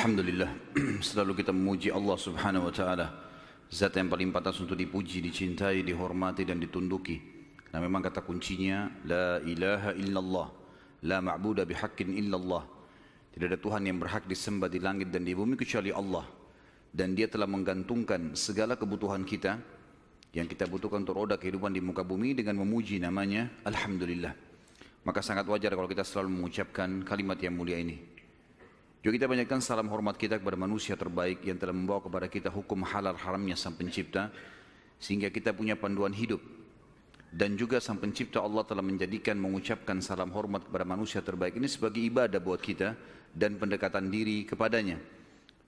Alhamdulillah, selalu kita memuji Allah subhanahu wa ta'ala, zat yang paling pantas untuk dipuji, dicintai, dihormati dan ditunduki. Karena memang kata kuncinya, La ilaha illallah, La ma'buda bihaqqin illallah. Tidak ada Tuhan yang berhak disembah di langit dan di bumi kecuali Allah. Dan dia telah menggantungkan segala kebutuhan kita, yang kita butuhkan untuk roda kehidupan di muka bumi dengan memuji namanya, Alhamdulillah. Maka sangat wajar kalau kita selalu mengucapkan kalimat yang mulia ini. Juga kita banyakkan salam hormat kita kepada manusia terbaik yang telah membawa kepada kita hukum halal haramnya Sang Pencipta, sehingga kita punya panduan hidup. Dan juga Sang Pencipta Allah telah menjadikan mengucapkan salam hormat kepada manusia terbaik ini sebagai ibadah buat kita dan pendekatan diri kepadanya.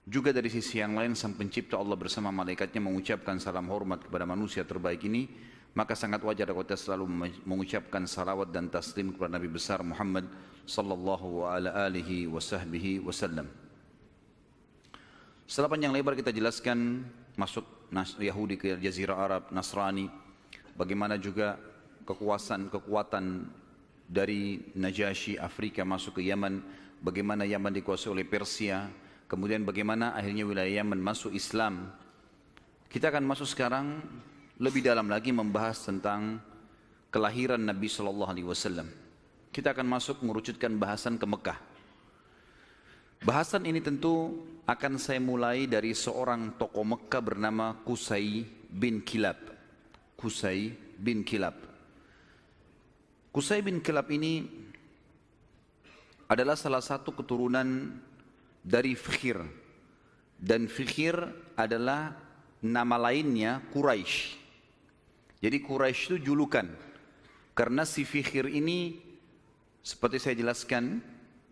Juga dari sisi yang lain Sang Pencipta Allah bersama malaikatnya mengucapkan salam hormat kepada manusia terbaik ini, maka sangat wajar kalau kita selalu mengucapkan salawat dan taslim kepada Nabi besar Muhammad sallallahu alaihi wasallam. Setelah panjang lebar kita jelaskan masuk Yahudi ke Jazirah Arab, Nasrani, bagaimana juga kekuatan dari Najasyi Afrika masuk ke Yaman, bagaimana Yaman dikuasai oleh Persia, kemudian bagaimana akhirnya wilayah Yaman masuk Islam. Kita akan masuk sekarang lebih dalam lagi membahas tentang kelahiran Nabi sallallahu alaihi wasallam. Kita akan masuk mengerucutkan bahasan ke Mekah. Bahasan ini tentu akan saya mulai dari seorang tokoh Mekah bernama Qusay bin Kilab. Qusay bin Kilab. Qusay bin Kilab ini adalah salah satu keturunan dari Fikhir. Dan Fikhir adalah nama lainnya Quraisy. Jadi Quraisy itu julukan. Karena si Fikhir ini seperti saya jelaskan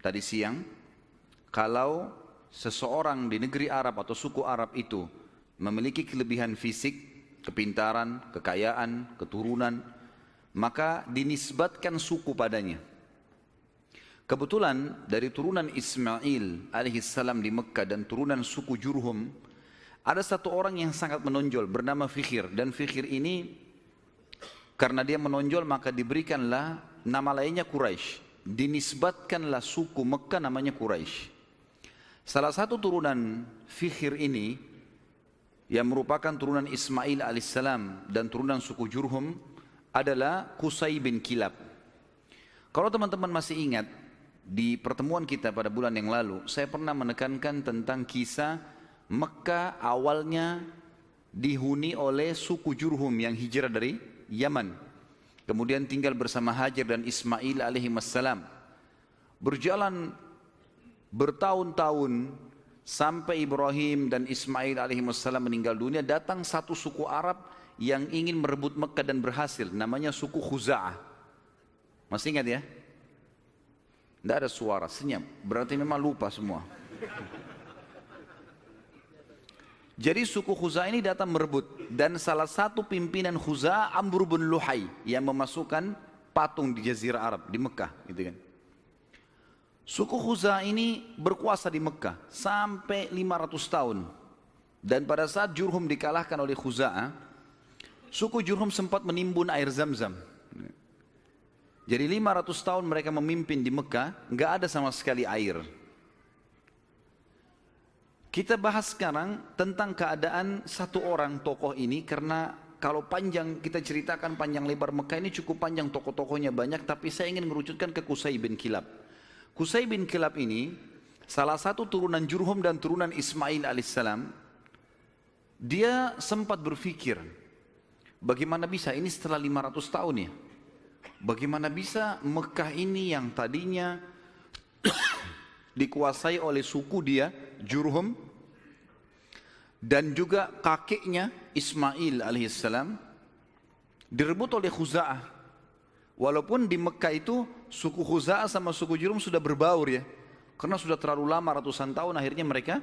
tadi siang, kalau seseorang di negeri Arab atau suku Arab itu memiliki kelebihan fisik, kepintaran, kekayaan, keturunan, maka dinisbatkan suku padanya. Kebetulan dari turunan Ismail alaihissalam di Mekah dan turunan suku Jurhum, ada satu orang yang sangat menonjol bernama Fikhir. Dan Fikhir ini karena dia menonjol maka diberikanlah nama lainnya Quraisy. Dinisbatkanlah suku Mekah namanya Quraisy. Salah satu turunan Fikhir ini yang merupakan turunan Ismail alaihissalam dan turunan suku Jurhum adalah Qusay bin Kilab. Kalau teman-teman masih ingat di pertemuan kita pada bulan yang lalu, saya pernah menekankan tentang kisah Mekah awalnya dihuni oleh suku Jurhum yang hijrah dari Yaman. Kemudian tinggal bersama Hajar dan Ismail alaihissalam. Berjalan bertahun-tahun sampai Ibrahim dan Ismail alaihissalam meninggal dunia, datang satu suku Arab yang ingin merebut Mekah dan berhasil. Namanya suku Khuza'ah. Masih ingat ya? Tidak ada suara, senyap. Berarti memang lupa semua. Jadi suku Khuza'ah ini datang merebut, dan salah satu pimpinan Khuza'ah Amr bin Luhai yang memasukkan patung di Jazirah Arab di Mekah, gitu kan. Suku Khuza'ah ini berkuasa di Mekah sampai 500 tahun. Dan pada saat Jurhum dikalahkan oleh Khuza'ah, suku Jurhum sempat menimbun air Zam-Zam. Jadi 500 tahun mereka memimpin di Mekah, nggak ada sama sekali air. Kita bahas sekarang tentang keadaan satu orang tokoh ini, karena kalau panjang kita ceritakan panjang lebar Mekah ini cukup panjang, tokoh-tokohnya banyak, tapi saya ingin mengerucutkan ke Qusay bin Kilab. Qusay bin Kilab ini salah satu turunan Jurhum dan turunan Ismail alaihissalam. Dia sempat berpikir, bagaimana bisa ini setelah 500 tahun ya? Bagaimana bisa Mekah ini yang tadinya dikuasai oleh suku dia, Jurhum, dan juga kakeknya Ismail alaihissalam, direbut oleh Khuza'ah. Walaupun di Mekah itu suku Khuza'ah sama suku Jurhum sudah berbaur ya, karena sudah terlalu lama ratusan tahun, akhirnya mereka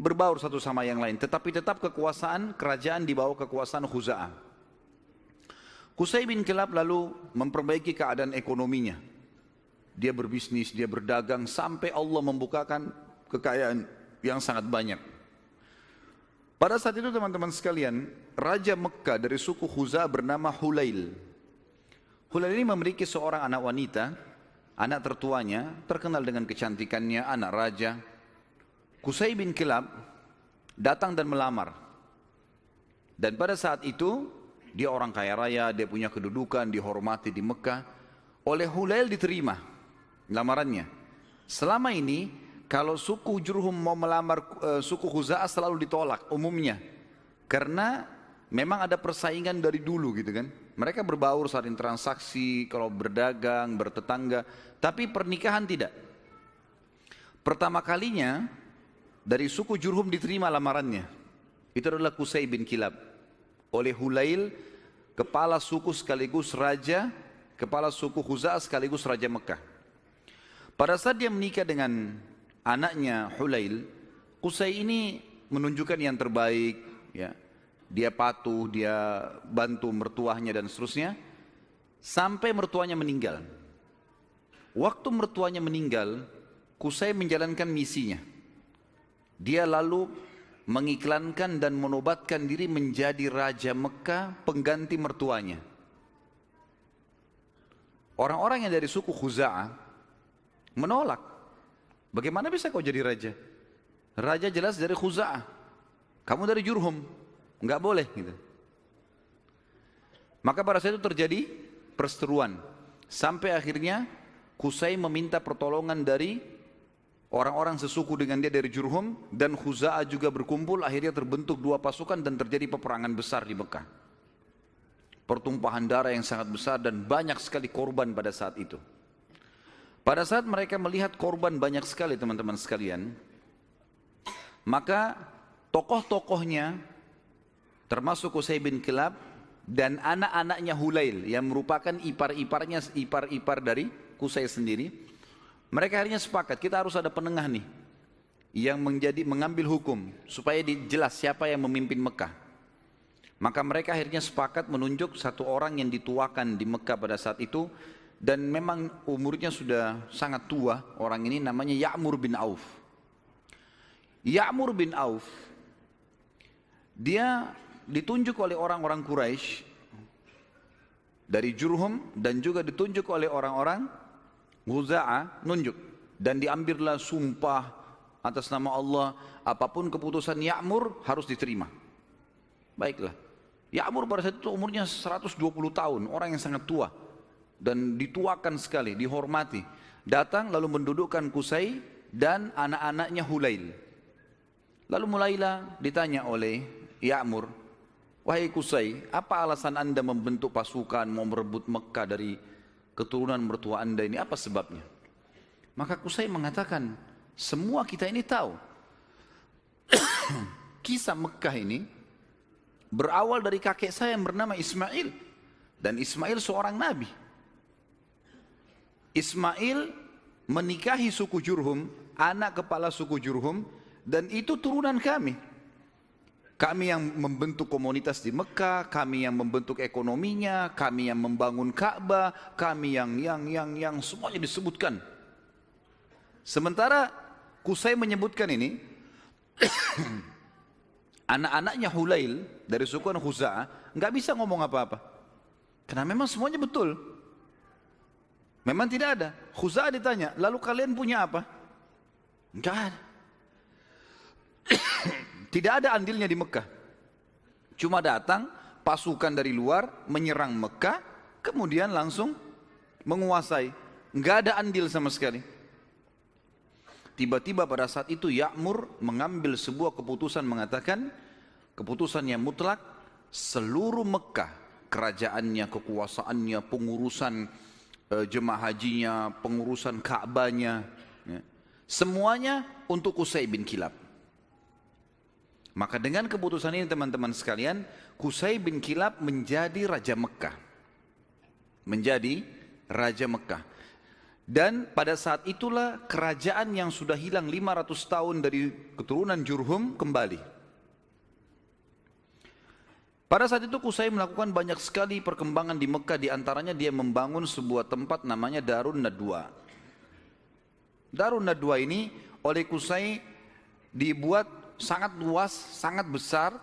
berbaur satu sama yang lain. Tetapi tetap kekuasaan kerajaan di bawah kekuasaan Khuza'ah. Qusay bin Kilab lalu memperbaiki keadaan ekonominya. Dia berbisnis, dia berdagang, sampai Allah membukakan kekayaan yang sangat banyak. Pada saat itu teman-teman sekalian, Raja Mekah dari suku Khuza'ah bernama Hulail. Hulail ini memiliki seorang anak wanita, anak tertuanya, terkenal dengan kecantikannya, anak raja. Qusay bin Kilab datang dan melamar. Dan pada saat itu dia orang kaya raya, dia punya kedudukan, dihormati di Mekah. Oleh Hulail diterima lamarannya. Selama ini kalau suku Jurhum mau melamar suku Khuza'ah selalu ditolak umumnya. Karena memang ada persaingan dari dulu gitu kan. Mereka berbaur saling transaksi, kalau berdagang, bertetangga. Tapi pernikahan tidak. Pertama kalinya dari suku Jurhum diterima lamarannya. Itu adalah Qusay bin Kilab. Oleh Hulail, kepala suku sekaligus raja, kepala suku Khuza'ah sekaligus raja Mekah. Pada saat dia menikah dengan anaknya Hulail, Qusay ini menunjukkan yang terbaik, ya. Dia patuh, dia bantu mertuanya dan seterusnya, sampai mertuanya meninggal. Waktu mertuanya meninggal, Qusay menjalankan misinya. Dia lalu mengiklankan dan menobatkan diri menjadi raja Mekah pengganti mertuanya. Orang-orang yang dari suku Khuza'ah menolak. Bagaimana bisa kau jadi raja? Raja jelas dari Khuza'ah. Kamu dari Jurhum. Enggak boleh gitu. Maka pada saat itu terjadi perseteruan. Sampai akhirnya Qusay meminta pertolongan dari orang-orang sesuku dengan dia dari Jurhum, dan Khuza'ah juga berkumpul. Akhirnya terbentuk dua pasukan dan terjadi peperangan besar di Mekah. Pertumpahan darah yang sangat besar dan banyak sekali korban pada saat itu. Pada saat mereka melihat korban banyak sekali teman-teman sekalian, maka tokoh-tokohnya termasuk Qusay bin Kilab dan anak-anaknya Hulail yang merupakan ipar-ipar dari Qusay sendiri, mereka akhirnya sepakat, kita harus ada penengah nih yang mengambil hukum supaya jelas siapa yang memimpin Mekah. Maka mereka akhirnya sepakat menunjuk satu orang yang dituakan di Mekah pada saat itu, dan memang umurnya sudah sangat tua. Orang ini namanya Ya'mur bin Auf. Ya'mur bin Auf, dia ditunjuk oleh orang-orang Quraisy dari Jurhum dan juga ditunjuk oleh orang-orang Khuza'ah, nunjuk, dan diambillah sumpah atas nama Allah, apapun keputusan Ya'mur harus diterima. Baiklah, Ya'mur pada saat itu umurnya 120 tahun, orang yang sangat tua dan dituakan sekali, dihormati. Datang lalu mendudukkan Qusay dan anak-anaknya Hulail. Lalu mulailah ditanya oleh Ya'mur, wahai Qusay, apa alasan anda membentuk pasukan mau merebut Mekah dari keturunan mertua anda ini, apa sebabnya? Maka Qusay mengatakan, semua kita ini tahu kisah Mekah ini berawal dari kakek saya yang bernama Ismail, dan Ismail seorang nabi. Ismail menikahi suku Jurhum, anak kepala suku Jurhum, dan itu turunan kami. Kami yang membentuk komunitas di Mekah, kami yang membentuk ekonominya, kami yang membangun Ka'bah, kami yang semuanya disebutkan. Sementara Qusay menyebutkan ini, anak-anaknya Hulail dari suku Khuza'ah nggak bisa ngomong apa-apa, karena memang semuanya betul. Memang tidak ada. Khuza'ah ditanya, lalu kalian punya apa? Nggak ada. Tidak ada andilnya di Mekah. Cuma datang pasukan dari luar menyerang Mekah, kemudian langsung menguasai. Enggak ada andil sama sekali. Tiba-tiba pada saat itu Ya'mur mengambil sebuah keputusan, mengatakan keputusan yang mutlak, seluruh Mekah, kerajaannya, kekuasaannya, pengurusan jemaah hajinya, pengurusan Ka'bahnya, ya, semuanya untuk Qusay bin Kilab. Maka dengan keputusan ini teman-teman sekalian, Qusay bin Kilab menjadi Raja Mekah. Menjadi Raja Mekah. Dan pada saat itulah kerajaan yang sudah hilang 500 tahun dari keturunan Jurhum kembali. Pada saat itu Qusay melakukan banyak sekali perkembangan di Mekah, di antaranya dia membangun sebuah tempat namanya Darun Nadwa. Darun Nadwa ini oleh Qusay dibuat sangat luas, sangat besar,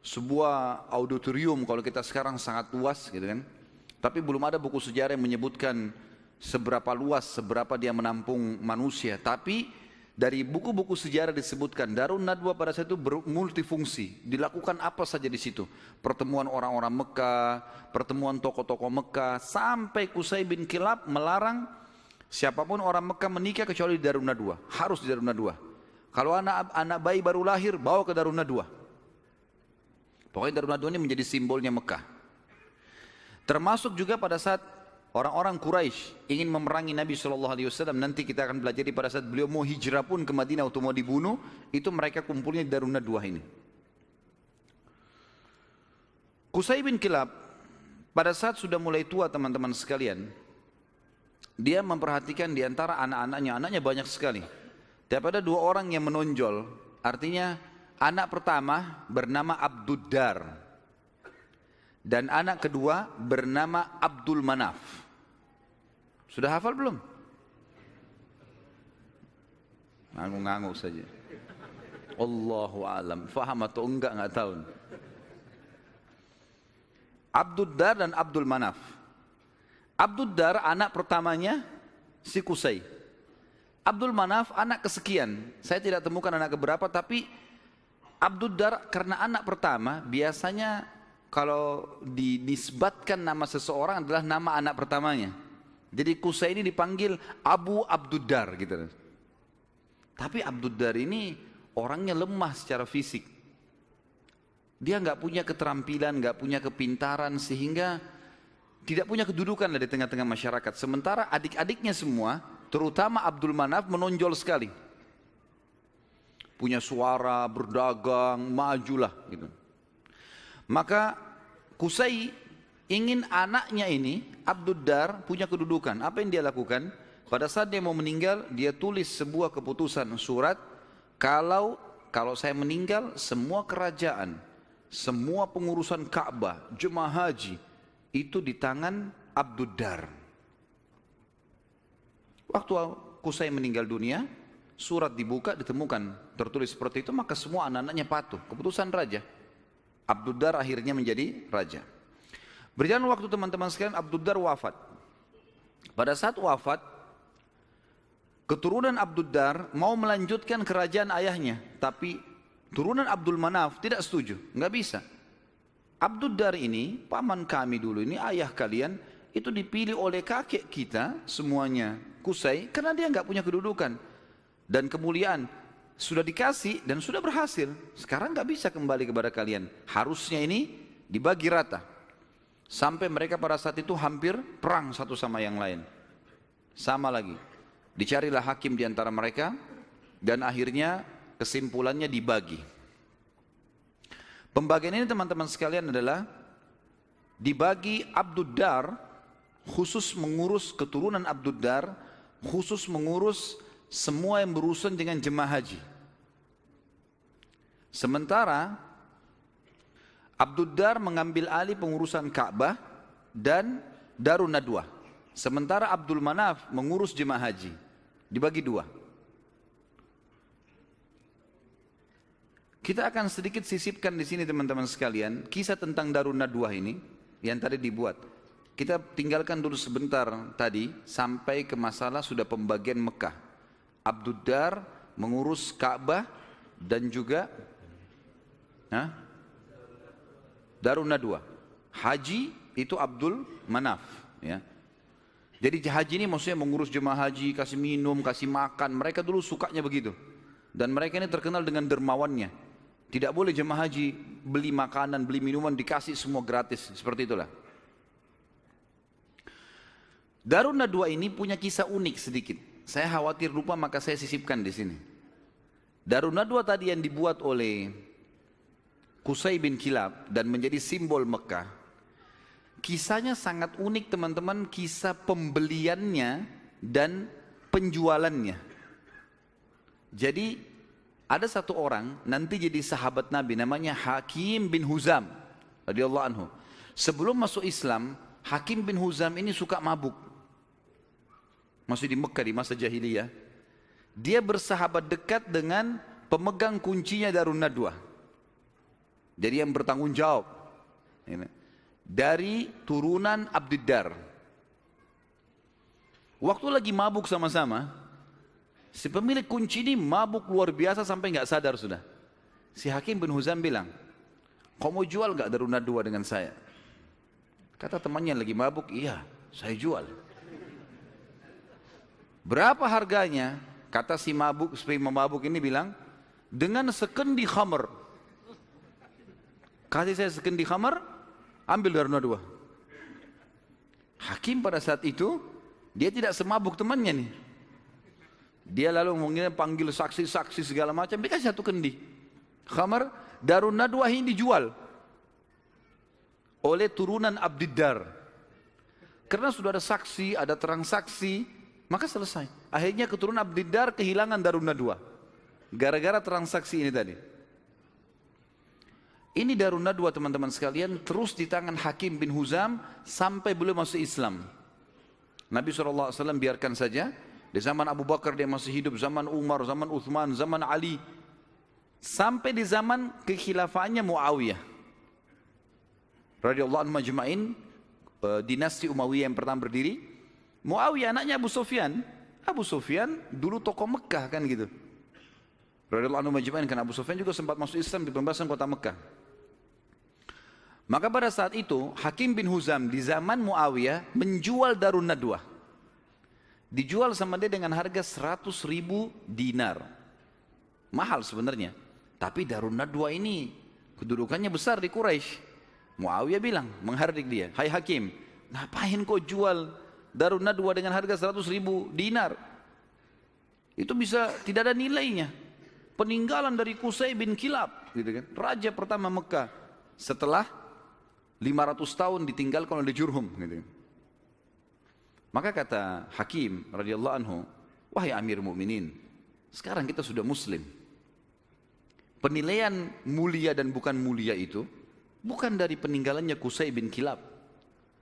sebuah auditorium kalau kita sekarang sangat luas gitu kan. Tapi belum ada buku sejarah yang menyebutkan seberapa luas, seberapa dia menampung manusia. Tapi Dari buku-buku sejarah disebutkan Darun Nadwa pada saat itu multifungsi, dilakukan apa saja di situ. Pertemuan orang-orang Mekah, pertemuan tokoh-tokoh Mekah, sampai Qusay bin Kilab melarang siapapun orang Mekah menikah kecuali di Darun Nadwa, harus di Darun Nadwa. Kalau anak bayi baru lahir, bawa ke Darun Nadwa. Pokoknya Darun Nadwa ini menjadi simbolnya Mekah. Termasuk juga pada saat orang-orang Quraisy ingin memerangi Nabi SAW, nanti kita akan belajar pada saat beliau mau hijrah pun ke Madinah untuk mau dibunuh, itu mereka kumpulnya di Darun Nadwa ini. Qusay bin Kilab pada saat sudah mulai tua teman-teman sekalian, dia memperhatikan di antara anak-anaknya, anaknya banyak sekali. Tapi ada dua orang yang menonjol, artinya anak pertama bernama Abduddar. Dan anak kedua bernama Abdul Manaf. Sudah hafal belum? Ngangguk-ngangguk saja. Allahu a'lam. Faham atau enggak tahu. Abduddar dan Abdul Manaf. Abduddar anak pertamanya si Qusay. Abdul Manaf anak kesekian. Saya tidak temukan anak keberapa, tapi Abduddar karena anak pertama biasanya kalau dinisbatkan nama seseorang adalah nama anak pertamanya. Jadi Qusay ini dipanggil Abu Abduddar gitu. Tapi Abduddar ini orangnya lemah secara fisik. Dia nggak punya keterampilan, nggak punya kepintaran, sehingga tidak punya kedudukan di tengah-tengah masyarakat. Sementara adik-adiknya semua, terutama Abdul Manaf, menonjol sekali. Punya suara, berdagang, majulah gitu. Maka Qusay ingin anaknya ini, Abduddar, punya kedudukan. Apa yang dia lakukan? Pada saat dia mau meninggal, dia tulis sebuah keputusan surat, kalau saya meninggal, semua kerajaan, semua pengurusan Ka'bah, jemaah haji, itu di tangan Abduddar. Waktu Qusay meninggal dunia, surat dibuka, ditemukan tertulis seperti itu, maka semua anak-anaknya patuh. Keputusan raja. Abduddar akhirnya menjadi raja. Berjalan waktu teman-teman sekalian, Abduddar wafat. Pada saat wafat, keturunan Abduddar mau melanjutkan kerajaan ayahnya, tapi turunan Abdul Manaf tidak setuju, nggak bisa. Abduddar ini, paman kami dulu ini, ayah kalian, itu dipilih oleh kakek kita semuanya, Qusay, karena dia nggak punya kedudukan dan kemuliaan. Sudah dikasih dan sudah berhasil. Sekarang nggak bisa kembali kepada kalian. Harusnya ini dibagi rata. Sampai mereka pada saat itu hampir perang satu sama yang lain. Sama lagi. Dicarilah hakim di antara mereka dan akhirnya kesimpulannya dibagi. Pembagian ini teman-teman sekalian adalah dibagi Abduddar khusus mengurus keturunan Abduddar, khusus mengurus semua yang berurusan dengan jemaah haji. Sementara Abduddar mengambil alih pengurusan Ka'bah dan Darun Nadwa. Sementara Abdul Manaf mengurus jemaah haji. Dibagi dua. Kita akan sedikit sisipkan di sini teman-teman sekalian kisah tentang Darun Nadwa ini yang tadi dibuat. Kita tinggalkan dulu sebentar tadi sampai ke masalah sudah pembagian Mekah. Abduddar mengurus Ka'bah dan juga Darun Nadwa. Haji itu Abdul Manaf, ya. Jadi haji ini maksudnya mengurus jemaah haji, kasih minum, kasih makan. Mereka dulu sukanya begitu. Dan mereka ini terkenal dengan dermawannya. Tidak boleh jemaah haji beli makanan, beli minuman, dikasih semua gratis. Seperti itulah. Darun Nadwa ini punya kisah unik sedikit. Saya khawatir lupa, maka saya sisipkan di sini. Darun Nadwa tadi yang dibuat oleh Qusay bin Kilab dan menjadi simbol Mekah. Kisahnya sangat unik teman-teman, kisah pembeliannya dan penjualannya. Jadi ada satu orang nanti jadi sahabat Nabi namanya Hakim bin Huzam radhiyallahu anhu. Sebelum masuk Islam, Hakim bin Huzam ini suka mabuk. Masih di Mekah di masa jahiliyah. Dia bersahabat dekat dengan pemegang kuncinya Darun Nadwa. Jadi yang bertanggung jawab. Dari turunan Abduddar. Waktu lagi mabuk sama-sama, Si pemilik kunci ini mabuk luar biasa sampai nggak sadar sudah. Si Hakim bin Huzam bilang, kau mau jual nggak Darun Nadwa dengan saya? Kata temannya lagi mabuk, iya saya jual. Berapa harganya? Kata si mabuk ini bilang, dengan sekendi khamr. Kasih saya sekendi khamr, ambil Darun Nadwa. Hakim pada saat itu, dia tidak semabuk temannya nih. Dia lalu mungkin panggil saksi-saksi segala macam, dikasih satu kendi khamar. Darun Nadwa ini dijual oleh turunan Abdiddar. Karena sudah ada saksi, ada terang saksi, maka selesai. Akhirnya keturunan Abdiddar kehilangan Darun Nadwa gara-gara terang saksi ini tadi. Ini Darun Nadwa teman-teman sekalian terus di tangan Hakim bin Huzam sampai beliau masuk Islam. Nabi SAW biarkan saja. Di zaman Abu Bakar dia masih hidup, zaman Umar, zaman Uthman, zaman Ali. Sampai di zaman kekhilafaannya Muawiyah radhiyallahu anhu majma'in, dinasti Umayyah yang pertama berdiri. Muawiyah anaknya Abu Sufyan. Abu Sufyan dulu tokoh Mekah kan gitu. Radhiyallahu anhu majma'in, kan Abu Sufyan juga sempat masuk Islam di pembebasan kota Mekah. Maka pada saat itu Hakim bin Huzam di zaman Muawiyah menjual Darun Nadwa. Dijual sama dia dengan harga 100.000 dinar. Mahal sebenarnya. Tapi Darun Nadwa ini kedudukannya besar di Quraisy. Muawiyah bilang, menghardik dia, hai Hakim, ngapain kau jual Darun Nadwa dengan harga 100.000 dinar? Itu bisa tidak ada nilainya. Peninggalan dari Qusay bin Kilab, gitu kan? Raja pertama Mekah setelah 500 tahun ditinggalkan oleh Jurhum, gitu kan? Maka kata Hakim radhiyallahu anhu, wahai Amir Mukminin, sekarang kita sudah Muslim. Penilaian mulia dan bukan mulia itu bukan dari peninggalannya Qusay bin Kilab,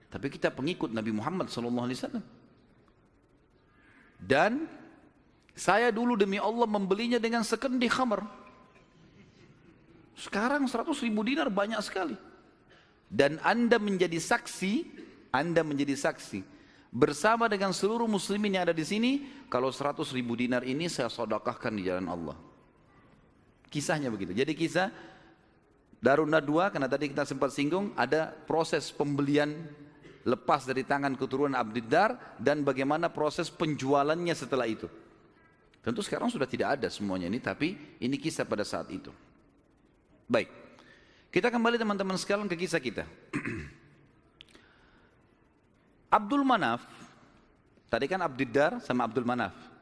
tapi kita pengikut Nabi Muhammad SAW. Dan saya dulu demi Allah membelinya dengan sekendi khamr. Sekarang 100.000 dinar banyak sekali. Dan Anda menjadi saksi bersama dengan seluruh muslimin yang ada di sini, kalau 100.000 dinar ini saya sedekahkan di jalan Allah. Kisahnya begitu. Jadi kisah Darun Nadwa, karena tadi kita sempat singgung, ada proses pembelian lepas dari tangan keturunan Abdiddar dan bagaimana proses penjualannya setelah itu. Tentu sekarang sudah tidak ada semuanya ini, tapi ini kisah pada saat itu. Baik, kita kembali teman-teman sekalian ke kisah kita. Abdul Manaf, tadi kan Abdiddar sama Abdul Manaf.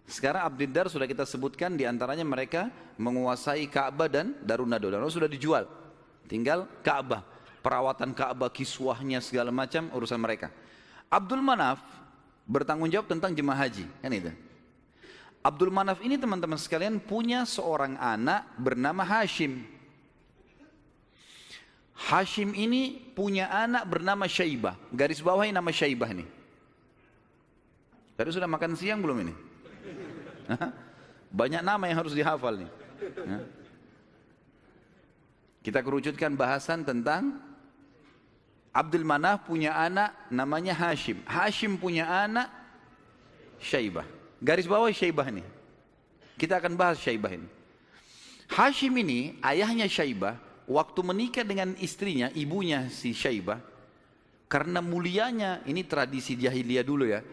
Sekarang Abdiddar sudah kita sebutkan, diantaranya mereka menguasai Ka'bah dan Darun Nadwa. Dan sudah dijual, tinggal Ka'bah, perawatan Ka'bah, kiswahnya segala macam urusan mereka. Abdul Manaf bertanggung jawab tentang jemaah haji, kan itu. Abdul Manaf ini teman-teman sekalian punya seorang anak bernama Hashim. Hashim ini punya anak bernama Syaibah. Garis bawahi nama Syaibah ini. Tadi sudah makan siang belum ini? Banyak nama yang harus dihafal nih. Kita kerucutkan bahasan tentang Abdul Manaf punya anak namanya Hashim. Hashim punya anak Syaibah. Garis bawah Syaibah ini. Kita akan bahas Syaibah ini. Hashim ini ayahnya Syaibah, waktu menikah dengan istrinya, ibunya si Syaibah, karena mulianya, ini tradisi jahiliyah dulu ya,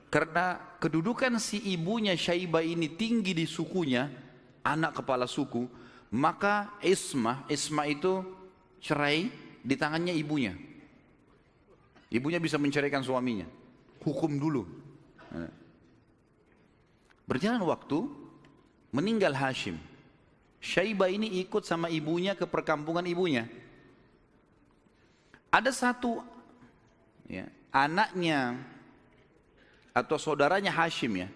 karena kedudukan si ibunya Syaibah ini tinggi di sukunya, anak kepala suku, maka Ismah itu cerai di tangannya ibunya. Ibunya bisa menceraikan suaminya, hukum dulu. Berjalan waktu, meninggal Hashim. Syaibah ini ikut sama ibunya ke perkampungan ibunya. Ada satu ya, anaknya atau saudaranya Hashim ya.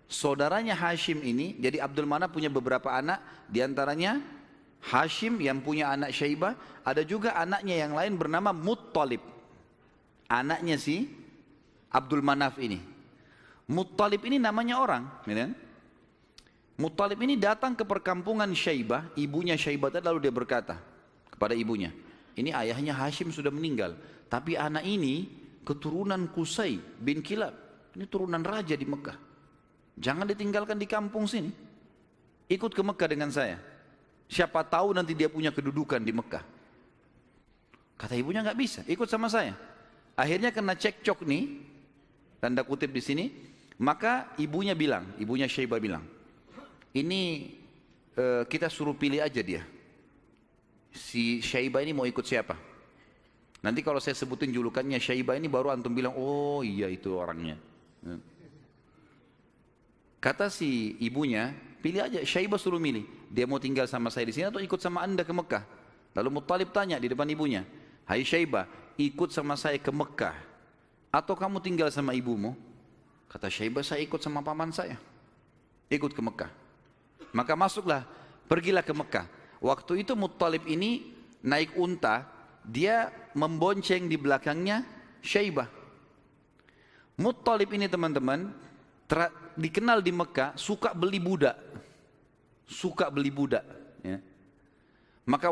Saudaranya Hashim ini, jadi Abdul Manaf punya beberapa anak, diantaranya Hashim yang punya anak Syaibah, ada juga anaknya yang lain bernama Muttalib. Anaknya si Abdul Manaf ini. Muttalib ini namanya orang, ya kan? Muttalib ini datang ke perkampungan Syaibah, ibunya Syaibah tadi, lalu dia berkata kepada ibunya, ini ayahnya Hashim sudah meninggal, tapi anak ini keturunan Qusay bin Kilab, ini turunan raja di Mekah. Jangan ditinggalkan di kampung sini. Ikut ke Mekah dengan saya. Siapa tahu nanti dia punya kedudukan di Mekah. Kata ibunya nggak bisa, ikut sama saya. Akhirnya kena cekcok nih, tanda kutip di sini. Maka ibunya Syaibah bilang, ini kita suruh pilih aja dia. Si Syaibah ini mau ikut siapa? Nanti kalau saya sebutin julukannya Syaibah ini baru antum bilang, oh iya itu orangnya. Kata si ibunya, pilih aja, Syaibah suruh milih. Dia mau tinggal sama saya di sini atau ikut sama anda ke Mekah? Lalu Muttalib tanya di depan ibunya, hai Syaibah, ikut sama saya ke Mekah atau kamu tinggal sama ibumu? Kata Syaibah, saya ikut sama paman saya. Ikut ke Mekah. Maka pergilah ke Mekah. Waktu itu Muttalib ini naik unta, dia membonceng di belakangnya Syaibah. Muttalib ini teman-teman dikenal di Mekah suka beli budak. Ya. Maka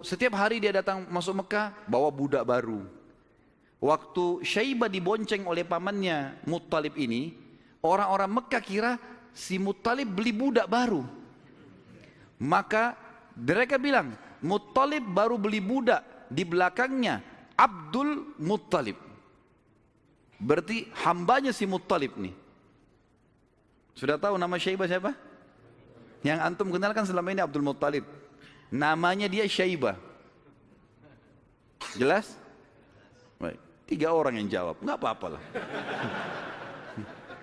setiap hari dia datang masuk Mekah bawa budak baru. Waktu Syaibah dibonceng oleh pamannya Muttalib ini, orang-orang Mekah kira si Muttalib beli budak baru. Maka mereka bilang, Muttalib baru beli budak, di belakangnya Abdul Muttalib. Berarti hambanya si Muttalib nih. Sudah tahu nama Syaibah siapa? Yang antum kenalkan selama ini Abdul Muttalib. Namanya dia Syaibah. Jelas? Baik. 3 orang yang jawab, nggak apa-apalah.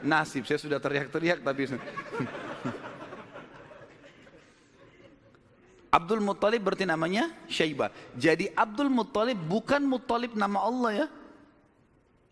Nasib, saya sudah teriak-teriak tapi Abdul Muttalib berarti namanya Syaibah. Jadi Abdul Muttalib bukan Muttalib nama Allah ya.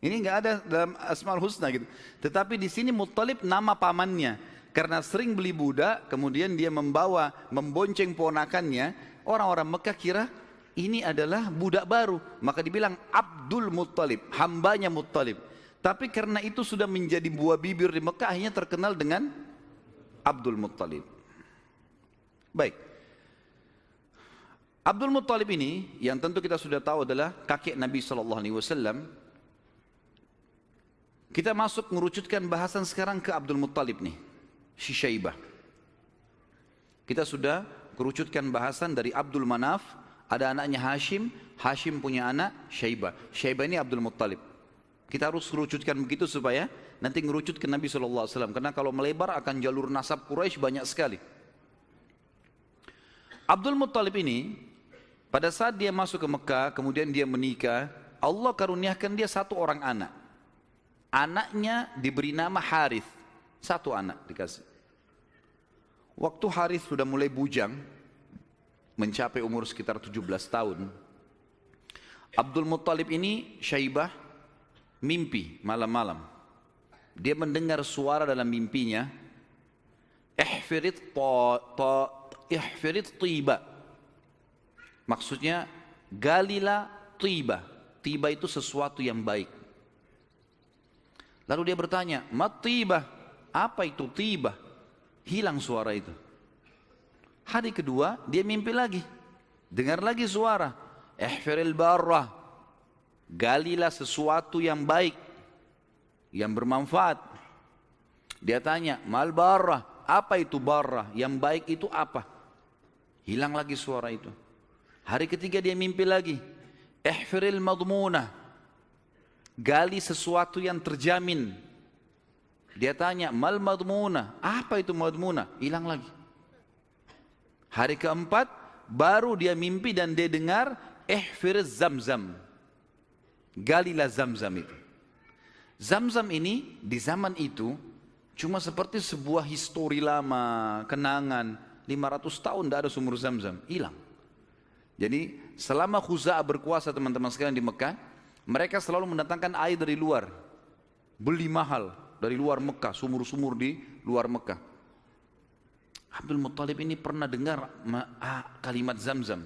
Ini nggak ada dalam Asmaul Husna gitu. Tetapi di sini Muttalib nama pamannya. Karena sering beli budak, kemudian dia membonceng ponakannya. Orang-orang Mekah kira ini adalah budak baru. Maka dibilang Abdul Muttalib, hambanya Muttalib. Tapi karena itu sudah menjadi buah bibir di Mekah, akhirnya terkenal dengan Abdul Muttalib. Baik. Abdul Muttalib ini yang tentu kita sudah tahu adalah kakek Nabi SAW. Kita masuk mengerucutkan bahasan sekarang ke Abdul Muttalib nih, si Syaibah. Kita sudah kerucutkan bahasan dari Abdul Manaf, ada anaknya Hashim, Hashim punya anak Syaibah. Syaibah ini Abdul Muttalib. Kita harus kerucutkan begitu supaya nanti ngerucut ke Nabi SAW. Karena kalau melebar akan jalur nasab Quraisy banyak sekali. Abdul Muttalib ini pada saat dia masuk ke Mekah, kemudian dia menikah, Allah karuniakan dia 1 orang anak. Anaknya diberi nama Harith, 1 anak dikasih. Waktu Harith sudah mulai bujang, mencapai umur sekitar 17 tahun, Abdul Muttalib ini Syaibah mimpi malam-malam. Dia mendengar suara dalam mimpinya, ihfirit tiba. Maksudnya galilah tiba. Tiba itu sesuatu yang baik. Lalu dia bertanya, mat tiba? Apa itu tiba? Hilang suara itu. Hari kedua dia mimpi lagi. Dengar lagi suara, ihfiril barrah. Galilah sesuatu yang baik, yang bermanfaat. Dia tanya, mal barrah? Apa itu barrah? Yang baik itu apa? Hilang lagi suara itu. Hari ketiga dia mimpi lagi, ihfiril madmunah. Gali sesuatu yang terjamin. Dia tanya, mal madmunah? Apa itu madmunah? Hilang lagi. Hari keempat baru dia mimpi dan dia dengar ihfiriz zamzam. Galilah zamzam itu. Zamzam ini di zaman itu cuma seperti sebuah histori lama, kenangan. 500 tahun tidak ada sumur zamzam, hilang. Jadi selama Khuza'ah berkuasa teman-teman sekalian di Mekah, mereka selalu mendatangkan air dari luar. Beli mahal dari luar Mekah, sumur-sumur di luar Mekah. Abdul Muttalib ini pernah dengar kalimat zamzam.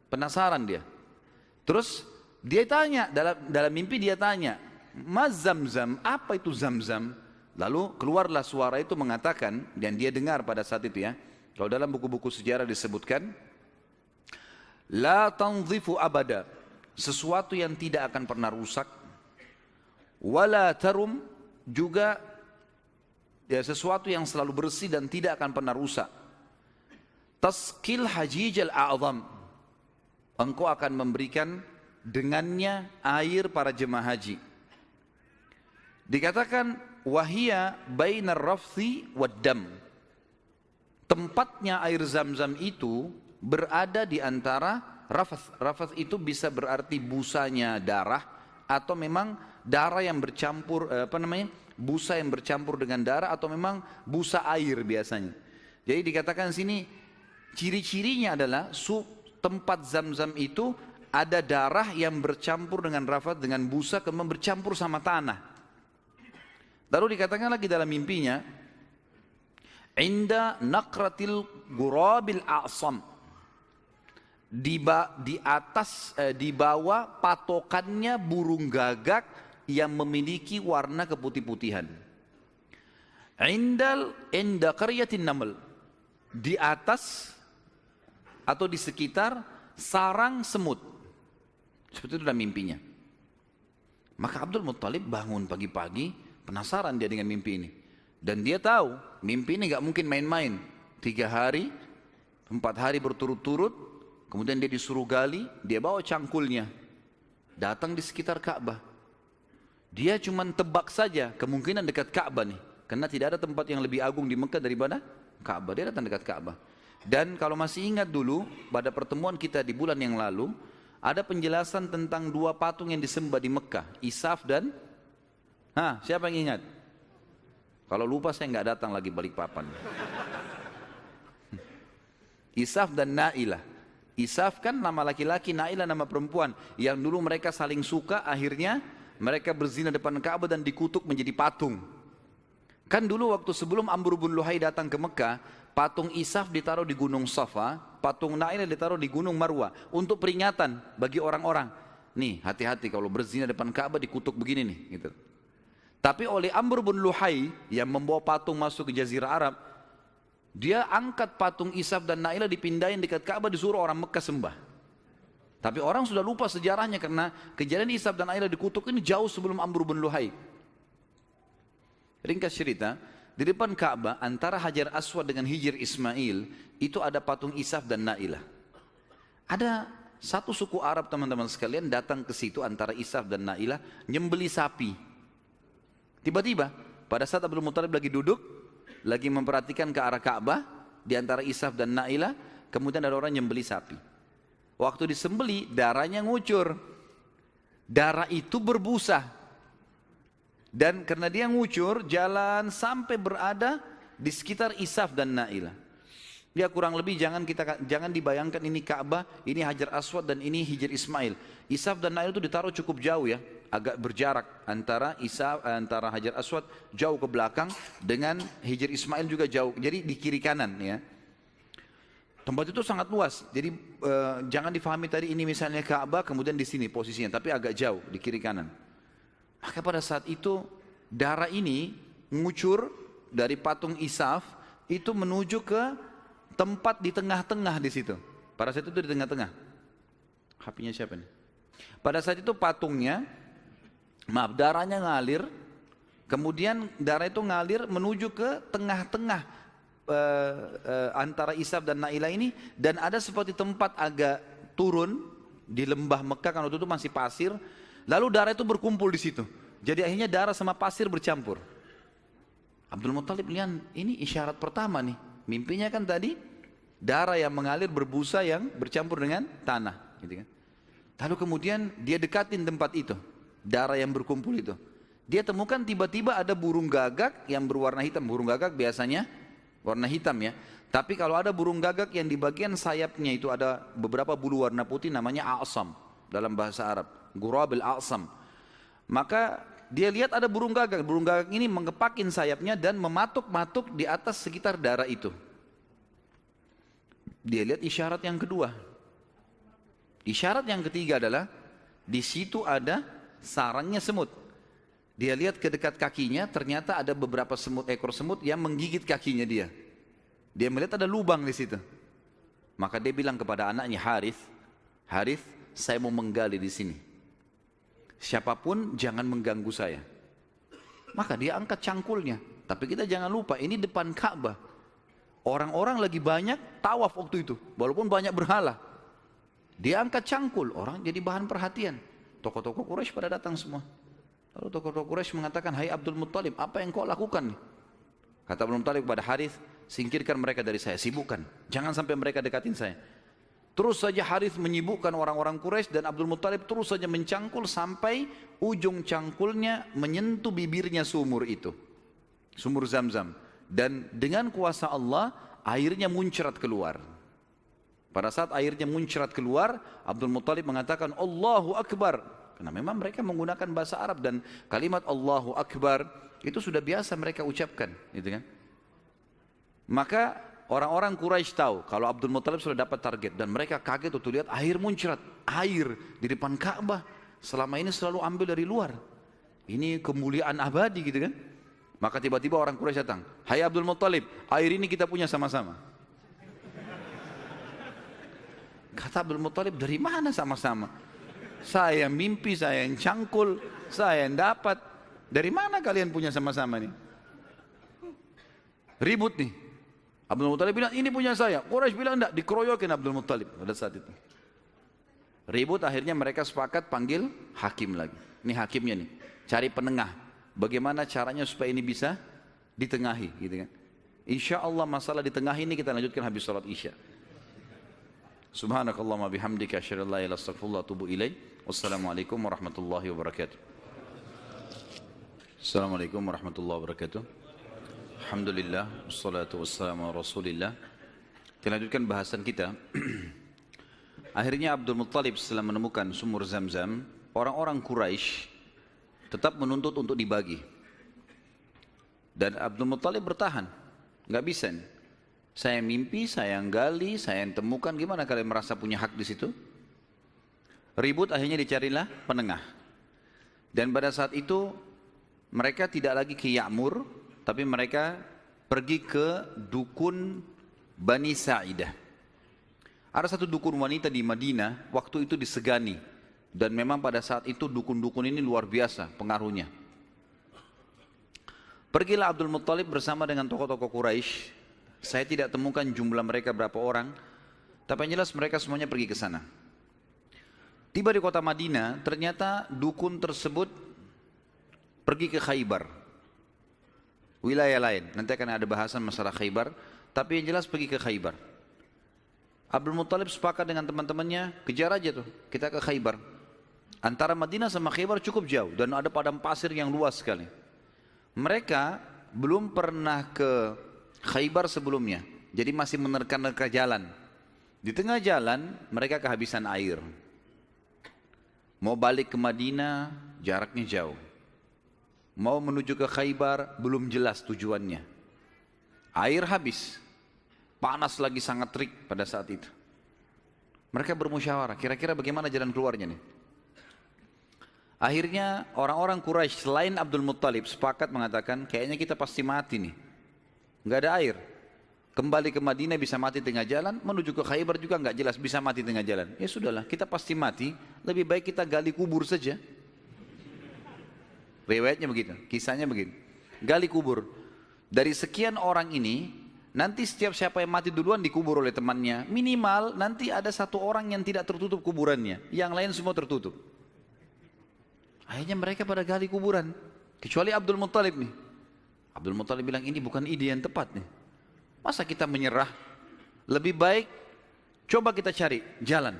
Penasaran dia. Terus dia tanya, dalam mimpi dia tanya, mas zamzam, apa itu zamzam? Lalu keluarlah suara itu mengatakan, dan dia dengar pada saat itu ya. Kalau dalam buku-buku sejarah disebutkan, la tanzifu abada, sesuatu yang tidak akan pernah rusak. Wala tarum, juga ya sesuatu yang selalu bersih dan tidak akan pernah rusak. Tasqil hajijal a'zam, engkau akan memberikan dengannya air para jemaah haji. Dikatakan wahia bainar rafthi waddam, tempatnya air zam-zam itu berada di antara rafath. Rafath itu bisa berarti busanya darah atau memang darah yang bercampur busa yang bercampur dengan darah, atau memang busa air biasanya. Jadi dikatakan sini ciri-cirinya adalah tempat zam-zam itu ada darah yang bercampur dengan rafath, dengan busa, kemudian bercampur sama tanah. Lalu dikatakan lagi dalam mimpinya, inda naqratil gurabil a'sam, di bawah patokannya burung gagak yang memiliki warna keputih-putihan. Inda qaryatin naml, di atas atau di sekitar sarang semut. Seperti itu dalam mimpinya. Maka Abdul Muttalib bangun pagi-pagi, penasaran dia dengan mimpi ini. Dan dia tahu mimpi ini gak mungkin main-main. 3 hari, 4 hari berturut-turut, kemudian dia disuruh gali, dia bawa cangkulnya, datang di sekitar Ka'bah. Dia cuma tebak saja kemungkinan dekat Ka'bah nih, karena tidak ada tempat yang lebih agung di Mekah daripada Ka'bah. Dia datang dekat Ka'bah. Dan kalau masih ingat dulu pada pertemuan kita di bulan yang lalu, ada penjelasan tentang 2 patung yang disembah di Mekah, Isaf dan siapa yang ingat? Kalau lupa saya nggak datang lagi Balikpapan. Isaf dan Nailah. Isaf kan nama laki-laki, Nailah nama perempuan. Yang dulu mereka saling suka, akhirnya mereka berzina depan Ka'bah dan dikutuk menjadi patung. Kan dulu waktu sebelum Amr bin Luhai datang ke Mekah, patung Isaf ditaruh di Gunung Safa, patung Nailah ditaruh di Gunung Marwah untuk peringatan bagi orang-orang. Nih, hati-hati kalau berzina depan Ka'bah dikutuk begini nih, gitu. Tapi oleh Amr bin Luhai yang membawa patung masuk ke Jazirah Arab, dia angkat patung Isaf dan Nailah, dipindahin dekat Ka'bah, disuruh orang Mekah sembah. Tapi orang sudah lupa sejarahnya karena kejadian Isaf dan Nailah dikutuk ini jauh sebelum Amr bin Luhai. Ringkas cerita, di depan Ka'bah antara Hajar Aswad dengan Hijr Ismail itu ada patung Isaf dan Nailah. Ada satu suku Arab teman-teman sekalian datang ke situ antara Isaf dan Nailah nyembeli sapi. Tiba-tiba pada saat Abdul Muttalib lagi duduk, lagi memperhatikan ke arah Ka'bah di antara Isaf dan Nailah, kemudian ada orang nyembeli sapi. Waktu disembeli darahnya ngucur. Darah itu berbusa. Dan karena dia ngucur, jalan sampai berada di sekitar Isaf dan Nailah. Ya kurang lebih jangan dibayangkan ini Ka'bah, ini Hajar Aswad dan ini Hijr Ismail. Isaf dan Nailah itu ditaruh cukup jauh ya, agak berjarak antara Hajar Aswad jauh ke belakang dengan Hijr Ismail juga jauh. Jadi di kiri kanan ya. Tempat itu sangat luas. Jadi jangan difahami tadi ini misalnya Ka'bah kemudian di sini posisinya, tapi agak jauh di kiri kanan. Maka pada saat itu darah ini ngucur dari patung Isaf itu menuju ke tempat di tengah-tengah di situ. Pada saat itu di tengah-tengah. HP-nya siapa nih? Pada saat itu patungnya, darahnya ngalir, kemudian darah itu ngalir menuju ke tengah-tengah antara Isaf dan Nailah ini, dan ada seperti tempat agak turun di lembah Mekah, kan waktu itu masih pasir, lalu darah itu berkumpul di situ. Jadi akhirnya darah sama pasir bercampur. Abdul Muttalib lihat ini isyarat pertama nih. Mimpinya kan tadi darah yang mengalir berbusa yang bercampur dengan tanah, gitu kan. Lalu kemudian dia dekatin tempat itu, darah yang berkumpul itu. Dia temukan tiba-tiba ada burung gagak yang berwarna hitam. Burung gagak biasanya warna hitam ya. Tapi kalau ada burung gagak yang di bagian sayapnya itu ada beberapa bulu warna putih, namanya a'sam dalam bahasa Arab, gurabil a'sam. Maka dia lihat ada burung gagak. Burung gagak ini mengepakin sayapnya dan mematuk-matuk di atas sekitar darah itu. Dia lihat isyarat yang kedua. Isyarat yang ketiga adalah di situ ada sarangnya semut. Dia lihat ke dekat kakinya, ternyata ada beberapa ekor semut yang menggigit kakinya dia. Dia melihat ada lubang di situ. Maka dia bilang kepada anaknya Harith, saya mau menggali di sini. Siapapun jangan mengganggu saya. Maka dia angkat cangkulnya, Tapi kita jangan lupa, ini depan Ka'bah. Orang-orang lagi banyak tawaf waktu itu, walaupun banyak berhala. Dia angkat cangkul, orang jadi bahan perhatian. Tokoh-tokoh Quraisy pada datang semua. Lalu tokoh-tokoh Quraisy mengatakan, hai Abdul Muttalib, apa yang kau lakukan nih? Kata Abdul Muttalib kepada Harith, singkirkan mereka dari saya, sibukkan. Jangan sampai mereka dekatin saya. Terus saja Harith menyibukkan orang-orang Quraisy dan Abdul Muttalib terus saja mencangkul sampai ujung cangkulnya menyentuh bibirnya sumur itu. Sumur Zam-Zam. Dan dengan kuasa Allah, airnya muncrat keluar. Pada saat airnya muncrat keluar, Abdul Muttalib mengatakan Allahu Akbar. Karena memang mereka menggunakan bahasa Arab dan kalimat Allahu Akbar itu sudah biasa mereka ucapkan, gitu kan? Maka orang-orang Quraisy tahu kalau Abdul Muttalib sudah dapat target dan mereka kaget waktu lihat air muncrat, air di depan Ka'bah. Selama ini selalu ambil dari luar. Ini kemuliaan abadi, gitu kan? Maka tiba-tiba orang Quraisy datang, hai Abdul Muttalib, air ini kita punya sama-sama. Kata Abdul Muttalib, dari mana sama-sama? Saya yang mimpi, saya yang cangkul, saya yang dapat. Dari mana kalian punya sama-sama nih? Ribut nih. Abdul Muttalib bilang, ini punya saya. Quraisy bilang enggak, dikeroyokin Abdul Muttalib pada saat itu. Ribut, akhirnya mereka sepakat panggil hakim lagi. Ini hakimnya nih, cari penengah. Bagaimana caranya supaya ini bisa ditengahi, gitu kan? Insya Allah masalah di tengah ini kita lanjutkan habis salat Isya. Subhanakallahumma bihamdika asyhadu an la ilaha illa anta astaghfiruka wa atubu ilaik. Wassalamualaikum warahmatullahi wabarakatuh. Assalamualaikum warahmatullahi wabarakatuh. Alhamdulillah, wassalatu wassalamu ala Rasulillah. Kita lanjutkan bahasan kita. Akhirnya Abdul Muttalib setelah menemukan sumur Zam-Zam, orang-orang Quraisy tetap menuntut untuk dibagi. Dan Abdul Muttalib bertahan, nggak bisa nih. Saya mimpi, saya yang gali, saya yang temukan. Gimana kalian merasa punya hak di situ? Ribut, akhirnya dicarilah penengah. Dan pada saat itu mereka tidak lagi ke Ya'mur, tapi mereka pergi ke dukun Bani Sa'idah. Ada satu dukun wanita di Madinah, waktu itu disegani. Dan memang pada saat itu dukun-dukun ini luar biasa pengaruhnya. Pergilah Abdul Muttalib bersama dengan tokoh-tokoh Quraisy. Saya tidak temukan jumlah mereka berapa orang, tapi yang jelas mereka semuanya pergi ke sana. Tiba di kota Madinah, ternyata dukun tersebut pergi ke Khaybar, wilayah lain. Nanti akan ada bahasan masalah Khaybar, tapi yang jelas pergi ke Khaybar. Abdul Muttalib sepakat dengan teman-temannya, kejar aja tuh, kita ke Khaybar. Antara Madinah sama Khaybar cukup jauh dan ada padang pasir yang luas sekali. Mereka belum pernah ke Khaybar sebelumnya, jadi masih menerka-nerka jalan. Di tengah jalan mereka kehabisan air. Mau balik ke Madinah, jaraknya jauh. Mau menuju ke Khaybar, belum jelas tujuannya. Air habis, panas lagi sangat terik pada saat itu. Mereka bermusyawarah, kira-kira bagaimana jalan keluarnya nih. Akhirnya orang-orang Quraisy selain Abdul Muttalib sepakat mengatakan, kayaknya kita pasti mati nih. Nggak ada air. Kembali ke Madinah bisa mati tengah jalan, menuju ke Khaybar juga nggak jelas bisa mati tengah jalan. Ya sudahlah, kita pasti mati, lebih baik kita gali kubur saja. Riwayatnya begitu, kisahnya begitu. Gali kubur. Dari sekian orang ini, nanti setiap siapa yang mati duluan dikubur oleh temannya. Minimal nanti ada satu orang yang tidak tertutup kuburannya, yang lain semua tertutup. Akhirnya mereka pada gali kuburan, kecuali Abdul Muttalib nih. Abdul Muttalib bilang ini bukan ide yang tepat nih. Masa kita menyerah? Lebih baik coba kita cari jalan.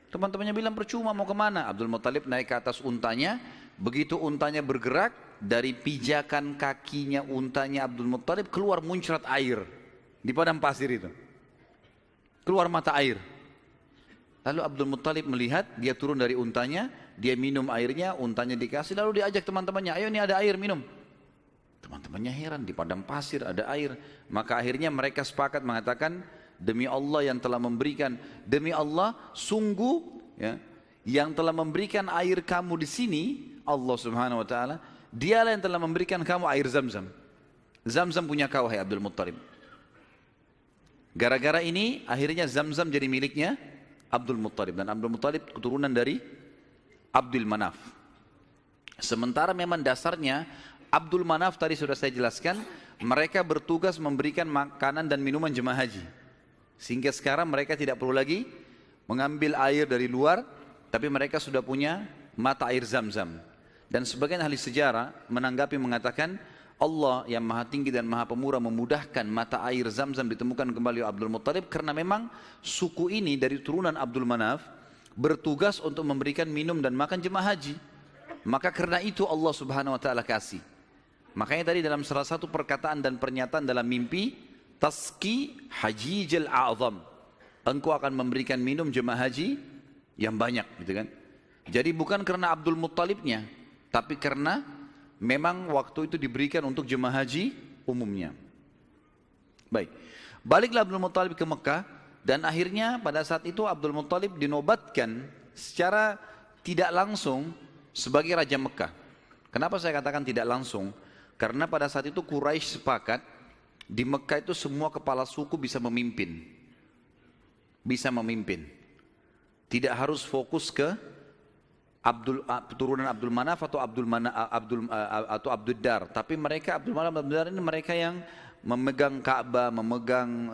Teman-temannya bilang percuma, mau kemana? Abdul Muttalib naik ke atas untanya. Begitu untanya bergerak, dari pijakan kakinya untanya Abdul Muttalib keluar muncrat air di padang pasir itu. Keluar mata air. Lalu Abdul Muttalib melihat, dia turun dari untanya, dia minum airnya, untanya dikasih, lalu diajak teman-temannya, ayo ini ada air, minum. Teman-temannya heran, di padang pasir ada air. Maka akhirnya mereka sepakat mengatakan, demi Allah yang telah memberikan, demi Allah sungguh ya, yang telah memberikan air kamu di sini, Allah Subhanahu wa taala, dialah yang telah memberikan kamu air Zam-Zam. Zam-Zam punya kau, hai Abdul Muttalib. Gara-gara ini akhirnya Zam-Zam jadi miliknya Abdul Muttalib, dan Abdul Muttalib keturunan dari Abdul Manaf. Sementara memang dasarnya Abdul Manaf tadi sudah saya jelaskan, mereka bertugas memberikan makanan dan minuman jemaah haji. Sehingga sekarang mereka tidak perlu lagi mengambil air dari luar, tapi mereka sudah punya mata air Zam-Zam. Dan sebagian ahli sejarah menanggapi mengatakan, Allah yang maha tinggi dan maha pemurah memudahkan mata air Zam-Zam ditemukan kembali oleh Abdul Muttalib, karena memang suku ini dari turunan Abdul Manaf bertugas untuk memberikan minum dan makan jemaah haji. Maka karena itu Allah Subhanahu wa taala kasih. Makanya tadi dalam salah satu perkataan dan pernyataan dalam mimpi, Taski Hajijil A'zam, engkau akan memberikan minum jemaah haji yang banyak, gitu kan. Jadi bukan karena Abdul Muttalibnya, tapi karena memang waktu itu diberikan untuk jemaah haji umumnya. Baik, baliklah Abdul Muttalib ke Mekah, dan akhirnya pada saat itu Abdul Muttalib dinobatkan secara tidak langsung sebagai Raja Mekah. Kenapa saya katakan tidak langsung? Karena pada saat itu Quraisy sepakat di Mekah itu semua kepala suku bisa memimpin. Bisa memimpin. Tidak harus fokus ke turunan Abdul Manaf atau Abdul Dar, tapi mereka Abdul Manaf dan Abdul Dar ini mereka yang memegang Ka'bah, memegang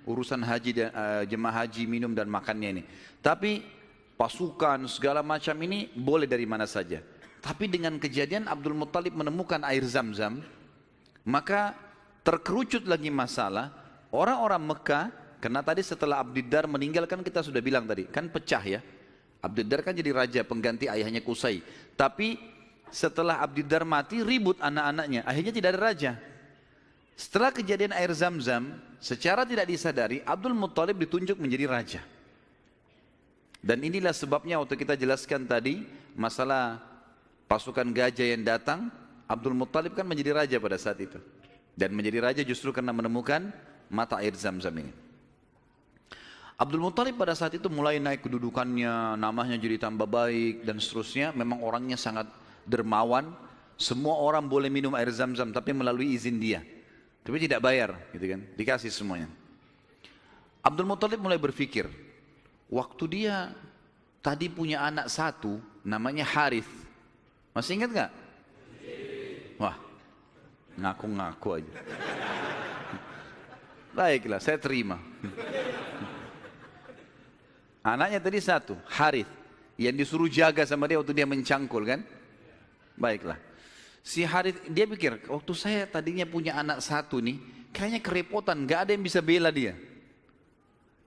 urusan haji dan jemaah haji, minum dan makannya ini. Tapi pasukan segala macam ini boleh dari mana saja. Tapi dengan kejadian Abdul Muttalib menemukan air Zam-Zam, maka terkerucut lagi masalah orang-orang Mekah. Karena tadi setelah Abdul Dar meninggal, kan kita sudah bilang tadi, kan pecah ya. Abdul Dar kan jadi raja pengganti ayahnya Qusay. Tapi setelah Abdul Dar mati, ribut anak-anaknya, akhirnya tidak ada raja. Setelah kejadian air Zam-Zam, secara tidak disadari Abdul Muttalib ditunjuk menjadi raja. Dan inilah sebabnya waktu kita jelaskan tadi masalah pasukan gajah yang datang, Abdul Muttalib kan menjadi raja pada saat itu. Dan menjadi raja justru karena menemukan mata air Zam-Zam ini. Abdul Muttalib pada saat itu mulai naik kedudukannya, namanya jadi tambah baik dan seterusnya. Memang orangnya sangat dermawan. Semua orang boleh minum air Zam-Zam tapi melalui izin dia. Tapi tidak bayar, gitu kan? Dikasih semuanya. Abdul Muttalib mulai berpikir, waktu dia tadi punya anak satu, namanya Harith. Masih ingat nggak? Wah, ngaku-ngaku aja. Baiklah, saya terima. Anaknya tadi satu, Harith, yang disuruh jaga sama dia waktu dia mencangkul kan? Baiklah. Si Harith, dia pikir, waktu saya tadinya punya anak satu nih, kayaknya kerepotan, gak ada yang bisa bela dia.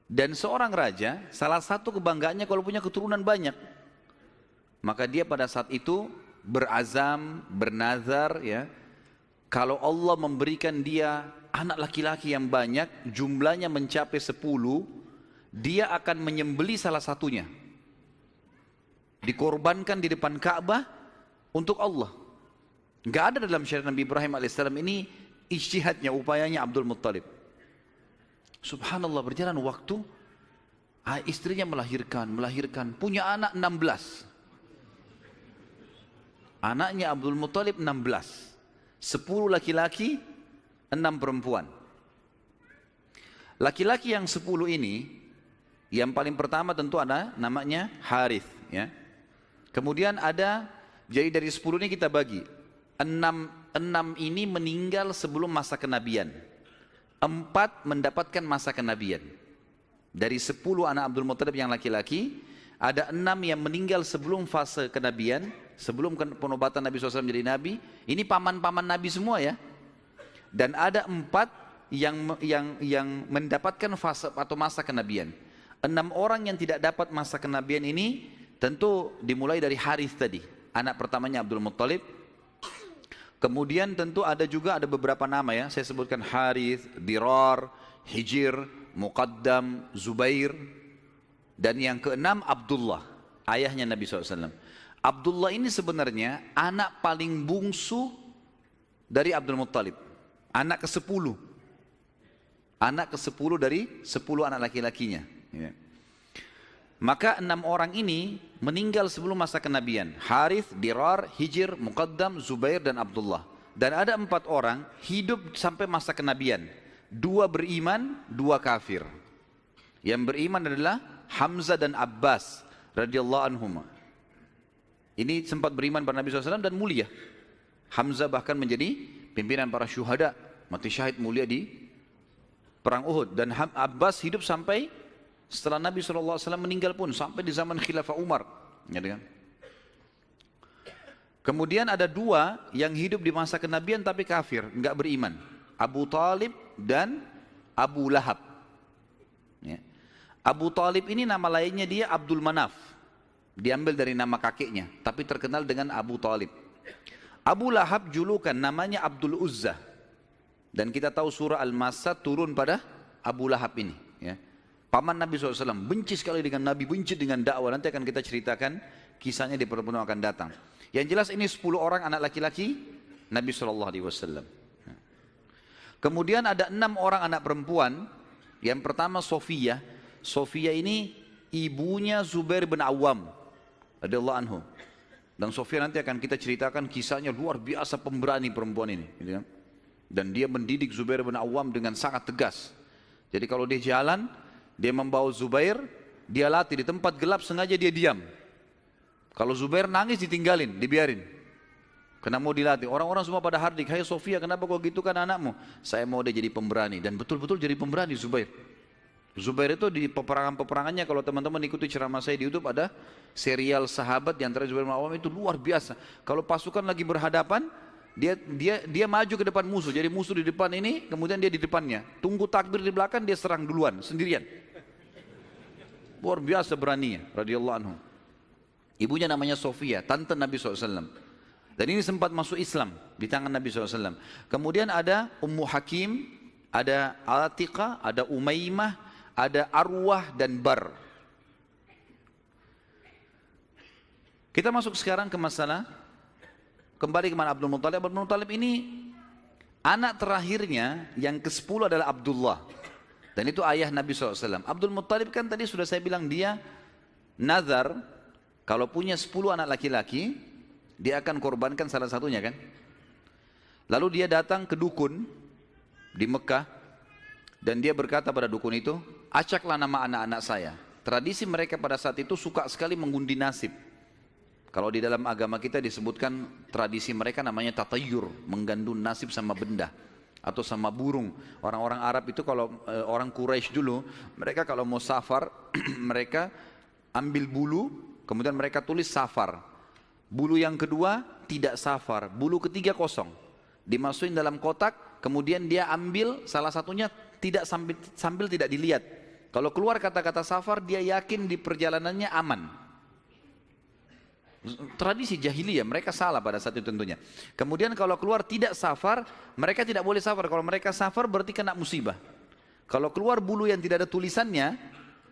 Dan seorang raja, salah satu kebanggaannya kalau punya keturunan banyak. Maka dia pada saat itu berazam, bernazar ya, kalau Allah memberikan dia anak laki-laki yang banyak, jumlahnya mencapai 10, dia akan menyembeli salah satunya, dikorbankan di depan Ka'bah untuk Allah. Gak ada dalam syariat Nabi Ibrahim alaihissalam ini ijtihadnya, upayanya Abdul Muttalib. Subhanallah, berjalan waktu, istrinya melahirkan, punya anak 16. Anaknya Abdul Muttalib 16, 10 laki-laki, 6 perempuan. Laki-laki yang 10 ini, yang paling pertama tentu ada namanya Harith ya. Kemudian ada, jadi dari 10 ini kita bagi 6 ini meninggal sebelum masa kenabian, 4 mendapatkan masa kenabian. Dari 10 anak Abdul Muttalib yang laki-laki, ada 6 yang meninggal sebelum fase kenabian, sebelum penobatan Nabi SAW menjadi Nabi. Ini paman-paman Nabi semua ya. Dan ada 4 yang mendapatkan fase atau masa kenabian. 6 orang yang tidak dapat masa kenabian ini tentu dimulai dari Harith tadi, anak pertamanya Abdul Muttalib. Kemudian tentu ada beberapa nama ya, saya sebutkan Harith, Dirar, Hijir, Muqaddam, Zubair. Dan yang keenam Abdullah, ayahnya Nabi SAW. Abdullah ini sebenarnya anak paling bungsu dari Abdul Muttalib, anak ke-10. Anak ke-10 dari 10 anak laki-lakinya ya. Maka 6 orang ini meninggal sebelum masa kenabian. Harith, Dirar, Hijir, Muqaddam, Zubair dan Abdullah. Dan ada 4 orang hidup sampai masa kenabian. 2 beriman, 2 kafir. Yang beriman adalah Hamzah dan Abbas radhiyallahu anhuma. Ini sempat beriman pada Nabi SAW dan mulia. Hamzah bahkan menjadi pimpinan para syuhada, mati syahid mulia di perang Uhud. Dan Abbas hidup sampai setelah Nabi SAW meninggal pun, sampai di zaman Khilafah Umar. Ya, kan? Kemudian ada dua yang hidup di masa kenabian tapi kafir, enggak beriman. Abu Talib dan Abu Lahab. Ya. Abu Talib ini nama lainnya dia Abdul Manaf. Diambil dari nama kakeknya, tapi terkenal dengan Abu Talib. Abu Lahab julukan namanya Abdul Uzza. Dan kita tahu surah Al-Masad turun pada Abu Lahab ini. Ya. Paman Nabi SAW, benci sekali dengan Nabi, benci dengan dakwah. Nanti akan kita ceritakan kisahnya di pertemuan akan datang. Yang jelas ini 10 orang anak laki-laki Nabi SAW. Kemudian ada 6 orang anak perempuan. Yang pertama Sofiyah. Sofiyah ini ibunya Zubair bin Awam radhiyallahu anhu. Dan Sofiyah nanti akan kita ceritakan kisahnya luar biasa, pemberani perempuan ini. Gitu kan? Dan dia mendidik Zubair bin Awam dengan sangat tegas. Jadi kalau dia jalan, dia membawa Zubair, dia latih di tempat gelap, sengaja dia diam. Kalau Zubair nangis ditinggalin, dibiarin. Karena mau dilatih. Orang-orang semua pada hardik, hai Sofia, kenapa kau gitu kan anakmu? Saya mau dia jadi pemberani. Dan betul-betul jadi pemberani Zubair. Zubair itu di peperangan-peperangannya, kalau teman-teman ikuti ceramah saya di YouTube, ada serial sahabat di antara Zubair bin Awam itu luar biasa. Kalau pasukan lagi berhadapan, dia maju ke depan musuh. Jadi musuh di depan ini, kemudian dia di depannya. Tunggu takbir di belakang, dia serang duluan, sendirian. Luar biasa beraninya, radhiyallahu anhu. Ibunya namanya Sofia, tante Nabi SAW. Dan ini sempat masuk Islam di tangan Nabi SAW. Kemudian ada Ummu Hakim, ada Atiqah, ada Umaymah, ada Arwah dan Bar. Kita masuk sekarang ke masalah, kembali ke mana Abdul Muttalib. Abdul Muttalib ini anak terakhirnya yang ke-10 adalah Abdullah. Dan itu ayah Nabi SAW. Abdul Muttalib kan tadi sudah saya bilang dia nazar, kalau punya 10 anak laki-laki, dia akan korbankan salah satunya kan. Lalu dia datang ke dukun di Mekah, dan dia berkata pada dukun itu, acaklah nama anak-anak saya. Tradisi mereka pada saat itu suka sekali mengundi nasib. Kalau di dalam agama kita disebutkan tradisi mereka namanya tatayur, menggandun nasib sama benda atau sama burung. Orang-orang Arab itu kalau orang Quraisy dulu, mereka kalau mau safar, mereka ambil bulu, kemudian mereka tulis safar. Bulu yang kedua tidak safar, bulu ketiga kosong. Dimasukin dalam kotak, kemudian dia ambil salah satunya tidak sambil tidak dilihat. Kalau keluar kata-kata safar, dia yakin di perjalanannya aman. Tradisi jahiliyah, mereka salah pada saat itu tentunya. Kemudian kalau keluar tidak safar, mereka tidak boleh safar. Kalau mereka safar berarti kena musibah. Kalau keluar bulu yang tidak ada tulisannya,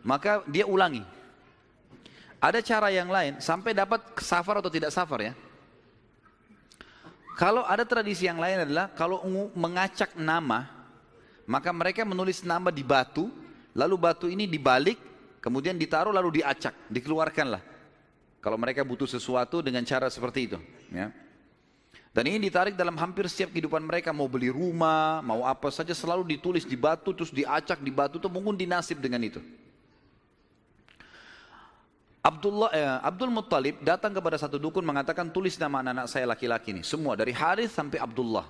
maka dia ulangi. Ada cara yang lain sampai dapat safar atau tidak safar ya. Kalau ada tradisi yang lain adalah kalau mengacak nama, maka mereka menulis nama di batu, lalu batu ini dibalik, kemudian ditaruh lalu diacak, dikeluarkanlah. Kalau mereka butuh sesuatu dengan cara seperti itu. Ya. Dan ini ditarik dalam hampir setiap kehidupan mereka, mau beli rumah, mau apa saja selalu ditulis di batu, terus diacak di batu, itu mengundi nasib dengan itu. Abdul Muttalib datang kepada satu dukun mengatakan, tulis nama anak-anak saya laki-laki ini, semua dari Harith sampai Abdullah.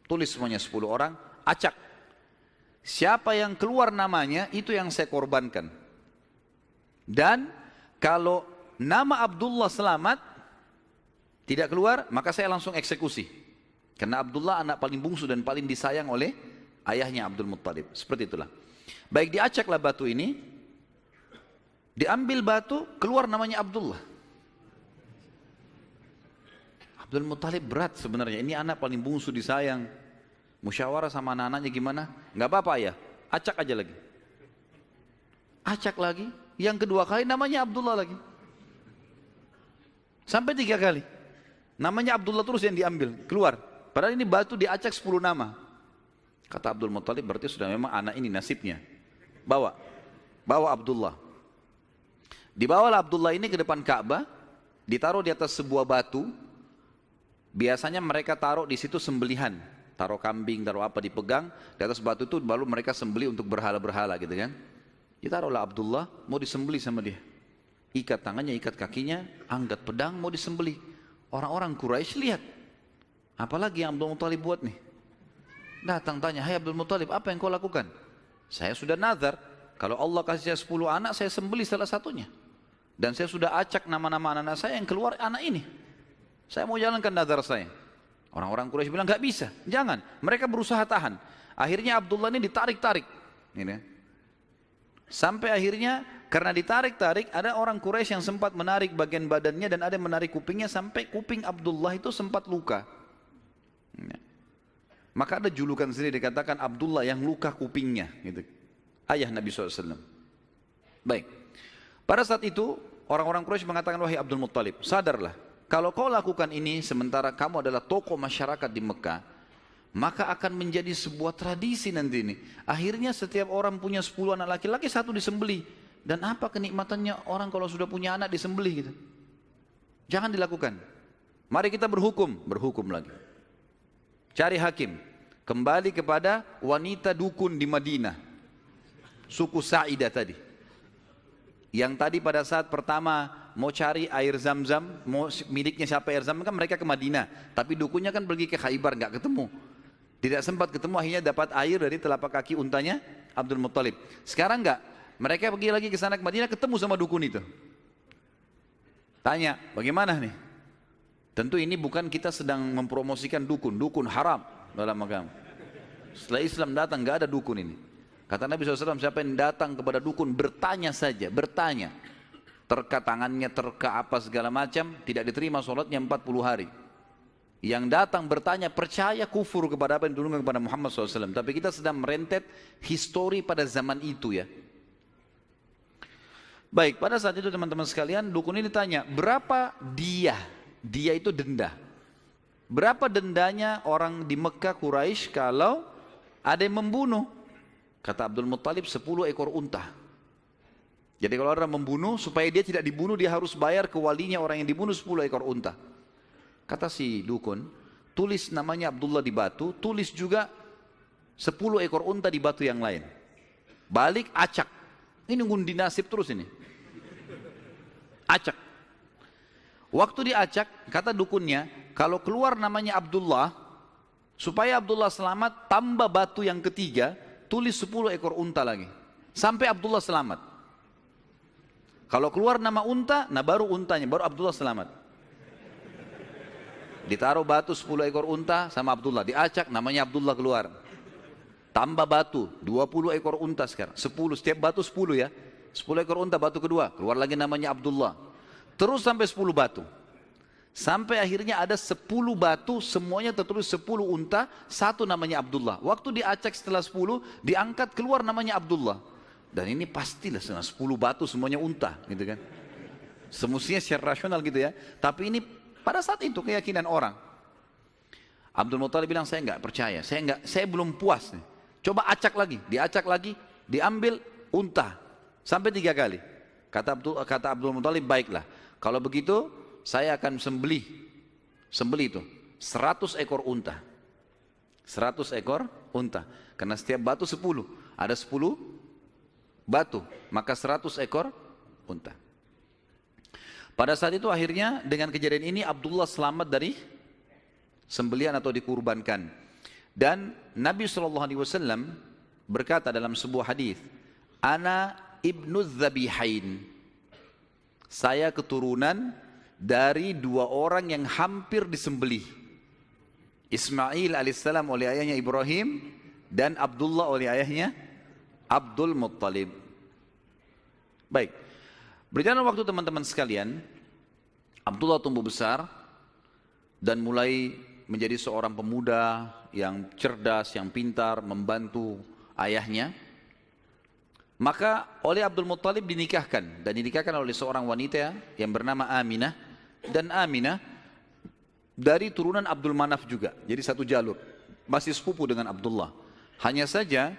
Tulis semuanya 10 orang, acak. Siapa yang keluar namanya, itu yang saya korbankan. Dan kalau nama Abdullah selamat, tidak keluar, maka saya langsung eksekusi. Karena Abdullah anak paling bungsu dan paling disayang oleh ayahnya Abdul Muttalib. Seperti itulah. Baik, diacaklah batu ini, diambil batu, keluar namanya Abdullah. Abdul Muttalib berat sebenarnya, ini anak paling bungsu disayang. Musyawarah sama anak-anaknya gimana? Nggak apa-apa ya, acak aja lagi. Acak lagi, yang kedua kali namanya Abdullah lagi. Sampai 3 kali. Namanya Abdullah terus yang diambil, keluar. Padahal ini batu diacak 10 nama. Kata Abdul Muttalib, berarti sudah memang anak ini nasibnya. Bawa Abdullah. Dibawalah Abdullah ini ke depan Ka'bah, ditaruh di atas sebuah batu. Biasanya mereka taruh di situ sembelihan, taruh kambing, taruh apa, dipegang di atas batu itu, baru mereka sembelih untuk berhala-berhala gitu kan. Ditaruhlah Abdullah, mau disembelih sama dia. Ikat tangannya, ikat kakinya, angkat pedang, mau disembelih. Orang-orang Quraisy lihat, Apalagi yang Abdul Muttalib buat nih? Datang tanya, hai Abdul Muttalib, apa yang kau lakukan? Saya sudah nazar, kalau Allah kasih saya 10 anak, saya sembelih salah satunya. Dan saya sudah acak nama-nama anak-anak saya yang keluar anak ini. Saya mau jalankan nazar saya. Orang-orang Quraisy bilang, nggak bisa, jangan. Mereka berusaha tahan. Akhirnya Abdullah ini ditarik-tarik. Ini. Sampai akhirnya, karena ditarik-tarik, ada orang Quraisy yang sempat menarik bagian badannya dan ada yang menarik kupingnya sampai kuping Abdullah itu sempat luka. Ini. Maka ada julukan sendiri dikatakan Abdullah yang luka kupingnya. Gitu. Ayah Nabi SAW. Baik. Pada saat itu, orang-orang Quraisy mengatakan, wahai Abdul Muttalib, sadarlah. Kalau kau lakukan ini sementara kamu adalah tokoh masyarakat di Mekah, maka akan menjadi sebuah tradisi nanti ini. Akhirnya setiap orang punya 10 anak laki-laki, 1 disembelih. Dan apa kenikmatannya orang kalau sudah punya anak disembelih gitu. Jangan dilakukan. Mari kita berhukum lagi. Cari hakim. Kembali kepada wanita dukun di Madinah. Suku Sa'idah tadi. Yang tadi pada saat pertama mau cari air Zam-Zam, mau miliknya siapa air Zam-Zam, kan mereka ke Madinah. Tapi dukunnya kan pergi ke Khaybar, nggak ketemu. Tidak sempat ketemu, akhirnya dapat air dari telapak kaki untanya Abdul Muttalib. Sekarang nggak, mereka pergi lagi ke sana ke Madinah, ketemu sama dukun itu. Tanya, bagaimana nih? Tentu ini bukan kita sedang mempromosikan dukun, dukun haram dalam agama. Setelah Islam datang nggak ada dukun ini. Kata Nabi SAW, siapa yang datang kepada dukun bertanya saja, bertanya. Terka tangannya, terka apa segala macam, tidak diterima sholatnya 40 hari. Yang datang bertanya, percaya kufur kepada apa yang diturunkan kepada Muhammad SAW. Tapi kita sedang merentet histori pada zaman itu ya. Baik, pada saat itu teman-teman sekalian, dukun ini tanya, berapa dia? Dia itu denda. Berapa dendanya orang di Mekah Quraisy kalau ada yang membunuh? Kata Abdul Muttalib 10 ekor unta. Jadi kalau orang membunuh, supaya dia tidak dibunuh, dia harus bayar ke walinya orang yang dibunuh 10 ekor unta. Kata si dukun, tulis namanya Abdullah di batu, tulis juga 10 ekor unta di batu yang lain. Balik, acak. Ini ngundi nasib terus ini. Acak. Waktu diacak, kata dukunnya, kalau keluar namanya Abdullah, supaya Abdullah selamat, tambah batu yang ketiga, tulis 10 ekor unta lagi. Sampai Abdullah selamat. Kalau keluar nama unta, nah baru untanya, baru Abdullah selamat. Ditaruh batu 10 ekor unta sama Abdullah, diacak namanya Abdullah keluar. Tambah batu, 20 ekor unta sekarang, 10, setiap batu 10 ya. 10 ekor unta, batu kedua, keluar lagi namanya Abdullah. Terus sampai 10 batu. Sampai akhirnya ada 10 batu, semuanya tertulis 10 unta, 1 namanya Abdullah. Waktu diacak setelah 10, diangkat keluar namanya Abdullah. Dan ini pastilah 10 batu semuanya unta, gitu kan. Semestinya secara rasional gitu ya. Tapi ini pada saat itu keyakinan orang. Abdul Muttalib bilang, saya nggak percaya, saya belum puas nih. Coba acak lagi, diacak lagi, diambil unta sampai 3 kali. Kata Abdul Muttalib, baiklah. Kalau begitu saya akan sembelih itu 100 ekor unta. 100 ekor unta. Karena setiap batu 10, ada 10 batu, maka 100 ekor unta. Pada saat itu akhirnya dengan kejadian ini Abdullah selamat dari sembelihan atau dikurbankan. Dan Nabi SAW berkata dalam sebuah hadis, Ana ibnu Zabihain. Saya keturunan dari 2 orang yang hampir disembelih. Ismail alaihissalam oleh ayahnya Ibrahim dan Abdullah oleh ayahnya Abdul Muttalib. Baik. Berjalan waktu teman-teman sekalian, Abdullah tumbuh besar dan mulai menjadi seorang pemuda yang cerdas, yang pintar, membantu ayahnya. Maka oleh Abdul Muttalib dinikahkan, dan dinikahkan oleh seorang wanita yang bernama Aminah. Dan Aminah dari turunan Abdul Manaf juga, jadi satu jalur, masih sepupu dengan Abdullah. Hanya saja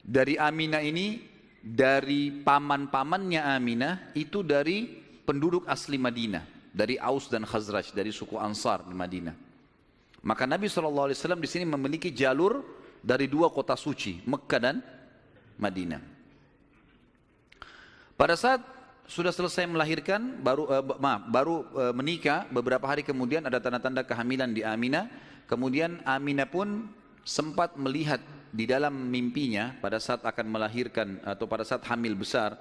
dari Aminah ini, dari paman-pamannya Aminah itu dari penduduk asli Madinah, dari Aus dan Khazraj, dari suku Ansar di Madinah. Maka Nabi SAW di sini memiliki jalur dari 2 kota suci, Mekkah dan Madinah. Pada saat sudah selesai melahirkan, baru menikah, beberapa hari kemudian ada tanda-tanda kehamilan di Aminah. Kemudian Aminah pun sempat melihat di dalam mimpinya pada saat akan melahirkan atau pada saat hamil besar,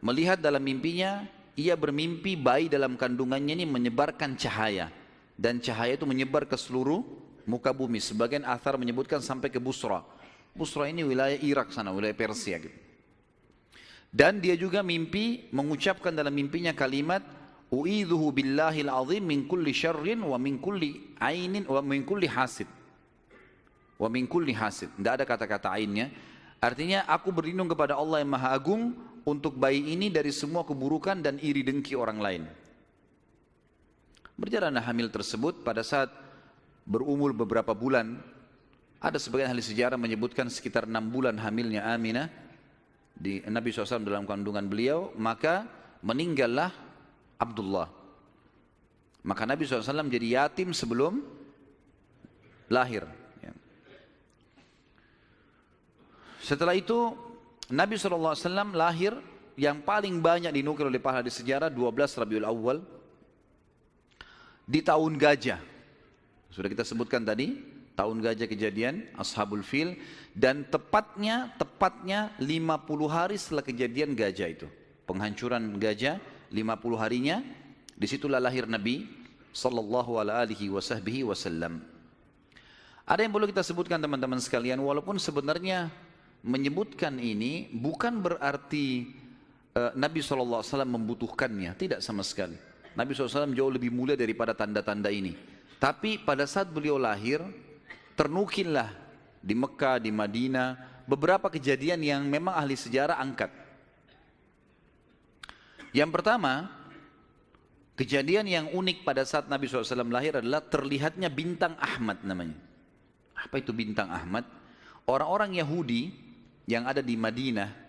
melihat dalam mimpinya ia bermimpi bayi dalam kandungannya ini menyebarkan cahaya, dan cahaya itu menyebar ke seluruh muka bumi. Sebagian athar menyebutkan sampai ke Busra. Busra ini wilayah Irak sana, wilayah Persia gitu. Dan dia juga mimpi mengucapkan dalam mimpinya kalimat u'idzuhu billahil azim min kulli syarrin wa min kulli ainin wa min kulli hasid. Wa min kulli hasid. Tidak ada kata-kata ainnya. Artinya aku berlindung kepada Allah yang Maha Agung untuk bayi ini dari semua keburukan dan iri dengki orang lain. Berjalanlah hamil tersebut. Pada saat berumur beberapa bulan, ada sebagian ahli sejarah menyebutkan sekitar 6 bulan hamilnya Aminah di Nabi SAW dalam kandungan beliau, maka meninggallah Abdullah. Maka Nabi SAW jadi yatim sebelum lahir. Setelah itu Nabi SAW lahir, yang paling banyak dinukil oleh para ahli sejarah 12 Rabiul Awal di tahun gajah. Sudah kita sebutkan tadi, tahun gajah kejadian Ashabul Fil, dan tepatnya 50 hari setelah kejadian gajah itu, penghancuran gajah, 50 harinya disitulah lahir Nabi sallallahu alaihi wasallam. Ada yang perlu kita sebutkan teman-teman sekalian, walaupun sebenarnya menyebutkan ini bukan berarti Nabi SAW membutuhkannya, tidak sama sekali. Nabi SAW jauh lebih mulia daripada tanda-tanda ini. Tapi pada saat beliau lahir, ternukillah di Mekah, di Madinah, beberapa kejadian yang memang ahli sejarah angkat. Yang pertama, kejadian yang unik pada saat Nabi SAW lahir adalah terlihatnya bintang Ahmad namanya. Apa itu bintang Ahmad? Orang-orang Yahudi yang ada di Madinah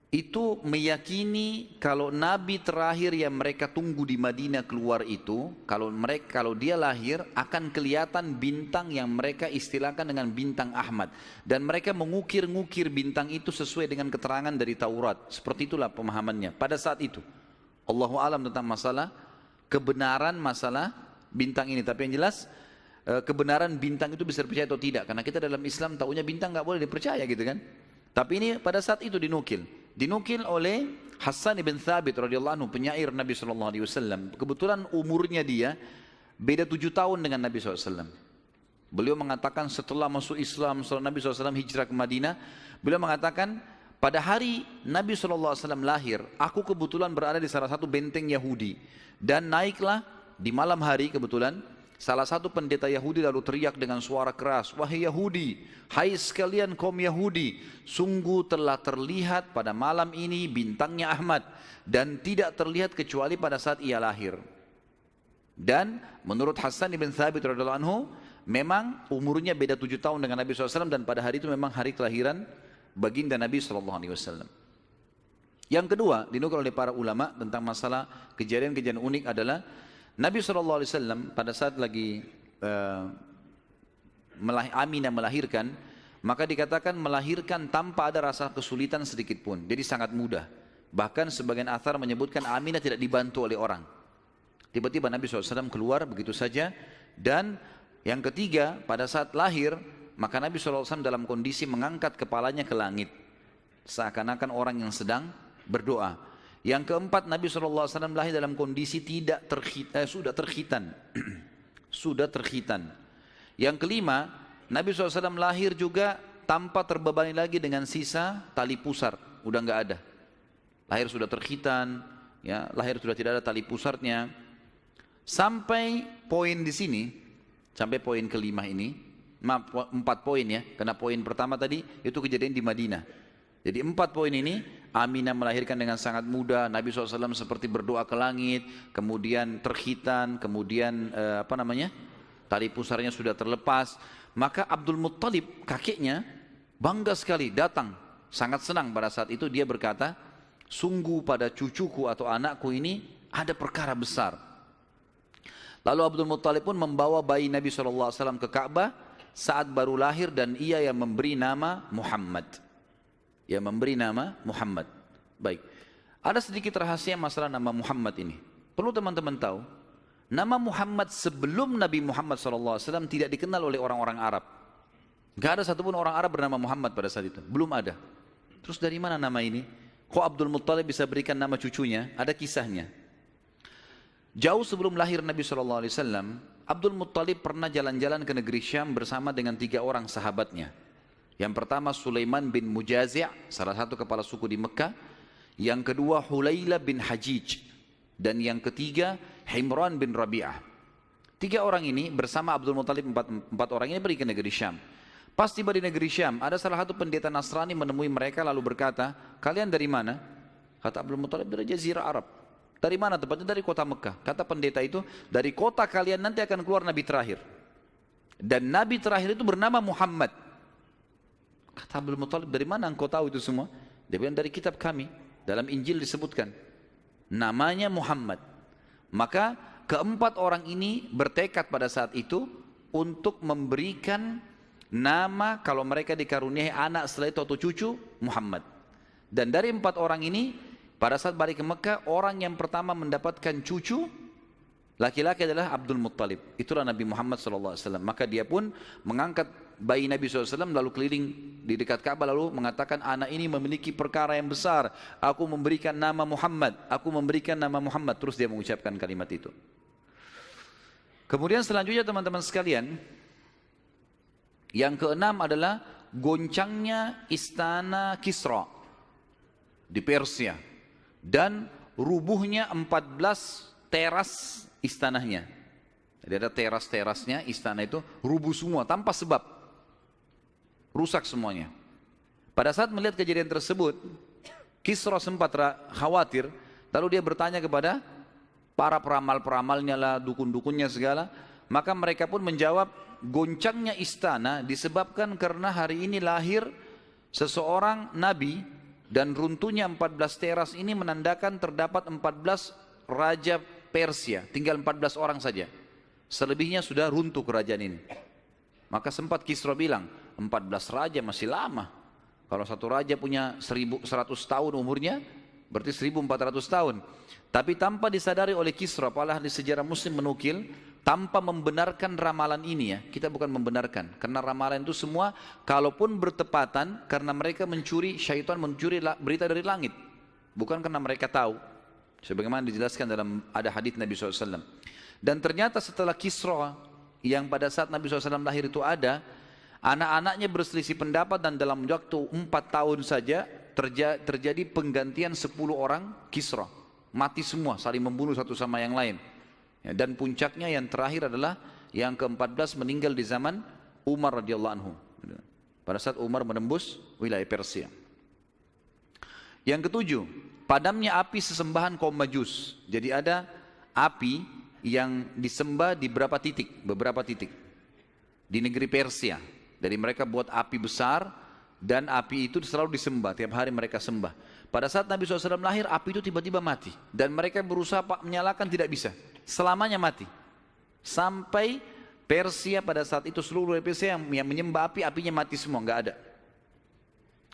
itu meyakini kalau Nabi terakhir yang mereka tunggu di Madinah keluar itu, kalau dia lahir akan kelihatan bintang yang mereka istilahkan dengan bintang Ahmad, dan mereka mengukir-ngukir bintang itu sesuai dengan keterangan dari Taurat. Seperti itulah pemahamannya pada saat itu. Allahu alam tentang masalah kebenaran masalah bintang ini, tapi yang jelas kebenaran bintang itu bisa dipercaya atau tidak, karena kita dalam Islam taunya bintang nggak boleh dipercaya gitu kan. Tapi ini pada saat itu dinukil oleh Hassan ibn Thabit radhiyallahu anhu, penyair Nabi SAW. Kebetulan umurnya dia beda 7 tahun dengan Nabi SAW. Beliau mengatakan setelah masuk Islam, setelah Nabi SAW hijrah ke Madinah, beliau mengatakan pada hari Nabi SAW lahir, aku kebetulan berada di salah satu benteng Yahudi, dan naiklah di malam hari kebetulan salah satu pendeta Yahudi lalu teriak dengan suara keras, wahai Yahudi, hai sekalian kaum Yahudi, sungguh telah terlihat pada malam ini bintangnya Ahmad, dan tidak terlihat kecuali pada saat ia lahir. Dan menurut Hassan ibn Thabit radhiyallahu anhu, memang umurnya beda 7 tahun dengan Nabi SAW, dan pada hari itu memang hari kelahiran baginda Nabi SAW. Yang kedua dinukil oleh para ulama tentang masalah kejadian-kejadian unik adalah Nabi SAW pada saat lagi Aminah melahirkan, maka dikatakan melahirkan tanpa ada rasa kesulitan sedikit pun, jadi sangat mudah. Bahkan sebagian athar menyebutkan Aminah tidak dibantu oleh orang. Tiba-tiba Nabi SAW keluar begitu saja. Dan yang ketiga, pada saat lahir, maka Nabi SAW dalam kondisi mengangkat kepalanya ke langit, seakan-akan orang yang sedang berdoa. Yang keempat, Nabi SAW lahir dalam kondisi sudah terkhitan. Sudah terkhitan. Yang kelima, Nabi SAW lahir juga tanpa terbebani lagi dengan sisa tali pusar. Udah nggak ada. Lahir sudah terkhitan, ya, lahir sudah tidak ada tali pusarnya. Sampai poin di sini, sampai poin kelima ini, 4 poin ya, karena poin pertama tadi itu kejadian di Madinah. Jadi 4 poin ini, Aminah melahirkan dengan sangat mudah, Nabi SAW seperti berdoa ke langit, kemudian terkhitan, kemudian tali pusarnya sudah terlepas. Maka Abdul Muttalib, kakeknya, bangga sekali datang, sangat senang pada saat itu. Dia berkata, sungguh pada cucuku atau anakku ini ada perkara besar. Lalu Abdul Muttalib pun membawa bayi Nabi SAW ke Ka'bah saat baru lahir, dan ia yang memberi nama Muhammad. Baik, ada sedikit rahasia masalah nama Muhammad ini. Perlu teman-teman tahu, Nama Muhammad sebelum Nabi Muhammad SAW tidak dikenal oleh orang-orang Arab. Gak ada satupun orang Arab bernama Muhammad pada saat itu. Belum ada. Terus dari mana nama ini? Kok Abdul Muttalib bisa berikan nama cucunya? Ada kisahnya. Jauh sebelum lahir Nabi SAW, Abdul Muttalib pernah jalan-jalan ke negeri Syam bersama dengan 3 orang sahabatnya. Yang pertama Sulaiman bin Mujazi', salah satu kepala suku di Mekah. Yang kedua Hulayla bin Hajij. Dan yang ketiga Himran bin Rabi'ah. 3 orang ini bersama Abdul Muttalib, 4 orang ini pergi ke negeri Syam. Pas tiba di negeri Syam, ada salah satu pendeta Nasrani menemui mereka lalu berkata, kalian dari mana? Kata Abdul Muttalib, dari Jazirah Arab. Dari mana tempatnya? Dari kota Mekah. Kata pendeta itu, dari kota kalian nanti akan keluar Nabi terakhir. Dan Nabi terakhir itu bernama Muhammad. Kata Abdul Muttalib, dari mana engkau tahu itu semua? Dia bilang, dari kitab kami. Dalam Injil disebutkan. Namanya Muhammad. Maka keempat orang ini bertekad pada saat itu untuk memberikan nama kalau mereka dikaruniai anak setelah itu atau cucu, Muhammad. Dan dari 4 orang ini pada saat balik ke Mekah, orang yang pertama mendapatkan cucu laki-laki adalah Abdul Muttalib. Itulah Nabi Muhammad SAW. Maka dia pun mengangkat bayi Nabi SAW lalu keliling di dekat Ka'bah lalu mengatakan, anak ini memiliki perkara yang besar. Aku memberikan nama Muhammad. Aku memberikan nama Muhammad. Terus dia mengucapkan kalimat itu. Kemudian selanjutnya teman-teman sekalian, yang keenam adalah goncangnya istana Kisra di Persia. Dan rubuhnya 14 teras istananya. Jadi ada teras-terasnya istana itu rubuh semua tanpa sebab. Rusak semuanya. Pada saat melihat kejadian tersebut, Kisra sempat khawatir. Lalu dia bertanya kepada para peramal-peramalnya lah, dukun-dukunnya segala. Maka mereka pun menjawab, goncangnya istana disebabkan karena hari ini lahir seseorang nabi. Dan runtuhnya 14 teras ini menandakan terdapat 14 raja Persia. Tinggal 14 orang saja. Selebihnya sudah runtuh kerajaan ini. Maka sempat Kisra bilang, 14 raja masih lama. Kalau satu raja punya 1100 tahun umurnya, berarti 1400 tahun. Tapi tanpa disadari oleh Kisra, apalah di sejarah Muslim menukil, tanpa membenarkan ramalan ini ya. Kita bukan membenarkan. Karena ramalan itu semua, kalaupun bertepatan, karena mereka mencuri, syaitan mencuri berita dari langit. Bukan karena mereka tahu. Sebagaimana dijelaskan dalam ada hadits Nabi SAW. Dan ternyata setelah Kisra, yang pada saat Nabi SAW lahir itu ada, anak-anaknya berselisih pendapat dan dalam waktu 4 tahun saja terjadi penggantian 10 orang Kisra. Mati semua, saling membunuh satu sama yang lain. Ya, dan puncaknya yang terakhir adalah yang ke-14 meninggal di zaman Umar radhiyallahu anhu. Pada saat Umar menembus wilayah Persia. Yang ketujuh, padamnya api sesembahan kaum Majus. Jadi ada api yang disembah di beberapa titik di negeri Persia. Jadi mereka buat api besar dan api itu selalu disembah, tiap hari mereka sembah. Pada saat Nabi SAW lahir, api itu tiba-tiba mati dan mereka berusaha menyalakan, tidak bisa, selamanya mati. Sampai Persia pada saat itu seluruh Persia yang menyembah api, apinya mati semua, nggak ada.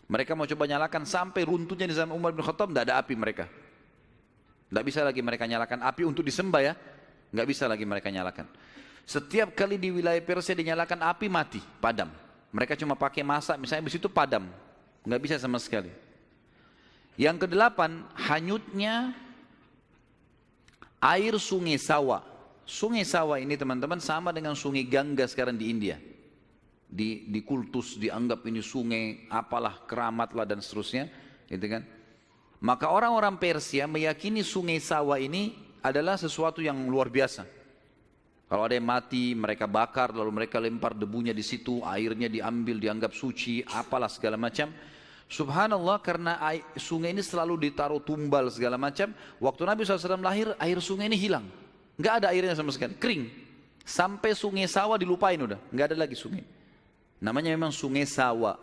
Mereka mau coba nyalakan sampai runtuhnya di zaman Umar bin Khattab, tidak ada api mereka. Tidak bisa lagi mereka nyalakan api untuk disembah ya. Nggak bisa lagi mereka nyalakan. Setiap kali di wilayah Persia dinyalakan api mati, padam. Mereka cuma pakai masak, misalnya di situ padam. Nggak bisa sama sekali. Yang kedelapan, hanyutnya air sungai Sawa. Sungai Sawa ini teman-teman sama dengan sungai Gangga sekarang di India. Di kultus dianggap ini sungai apalah, keramat lah dan seterusnya, gitu kan. Maka orang-orang Persia meyakini sungai Sawa ini adalah sesuatu yang luar biasa. Kalau ada yang mati, mereka bakar, lalu mereka lempar debunya di situ, airnya diambil, dianggap suci, apalah segala macam. Subhanallah, karena sungai ini selalu ditaruh tumbal segala macam. Waktu Nabi SAW lahir, air sungai ini hilang. Nggak ada airnya sama sekali, kering. Sampai sungai Sawa dilupain udah, nggak ada lagi sungai. Namanya memang sungai Sawa.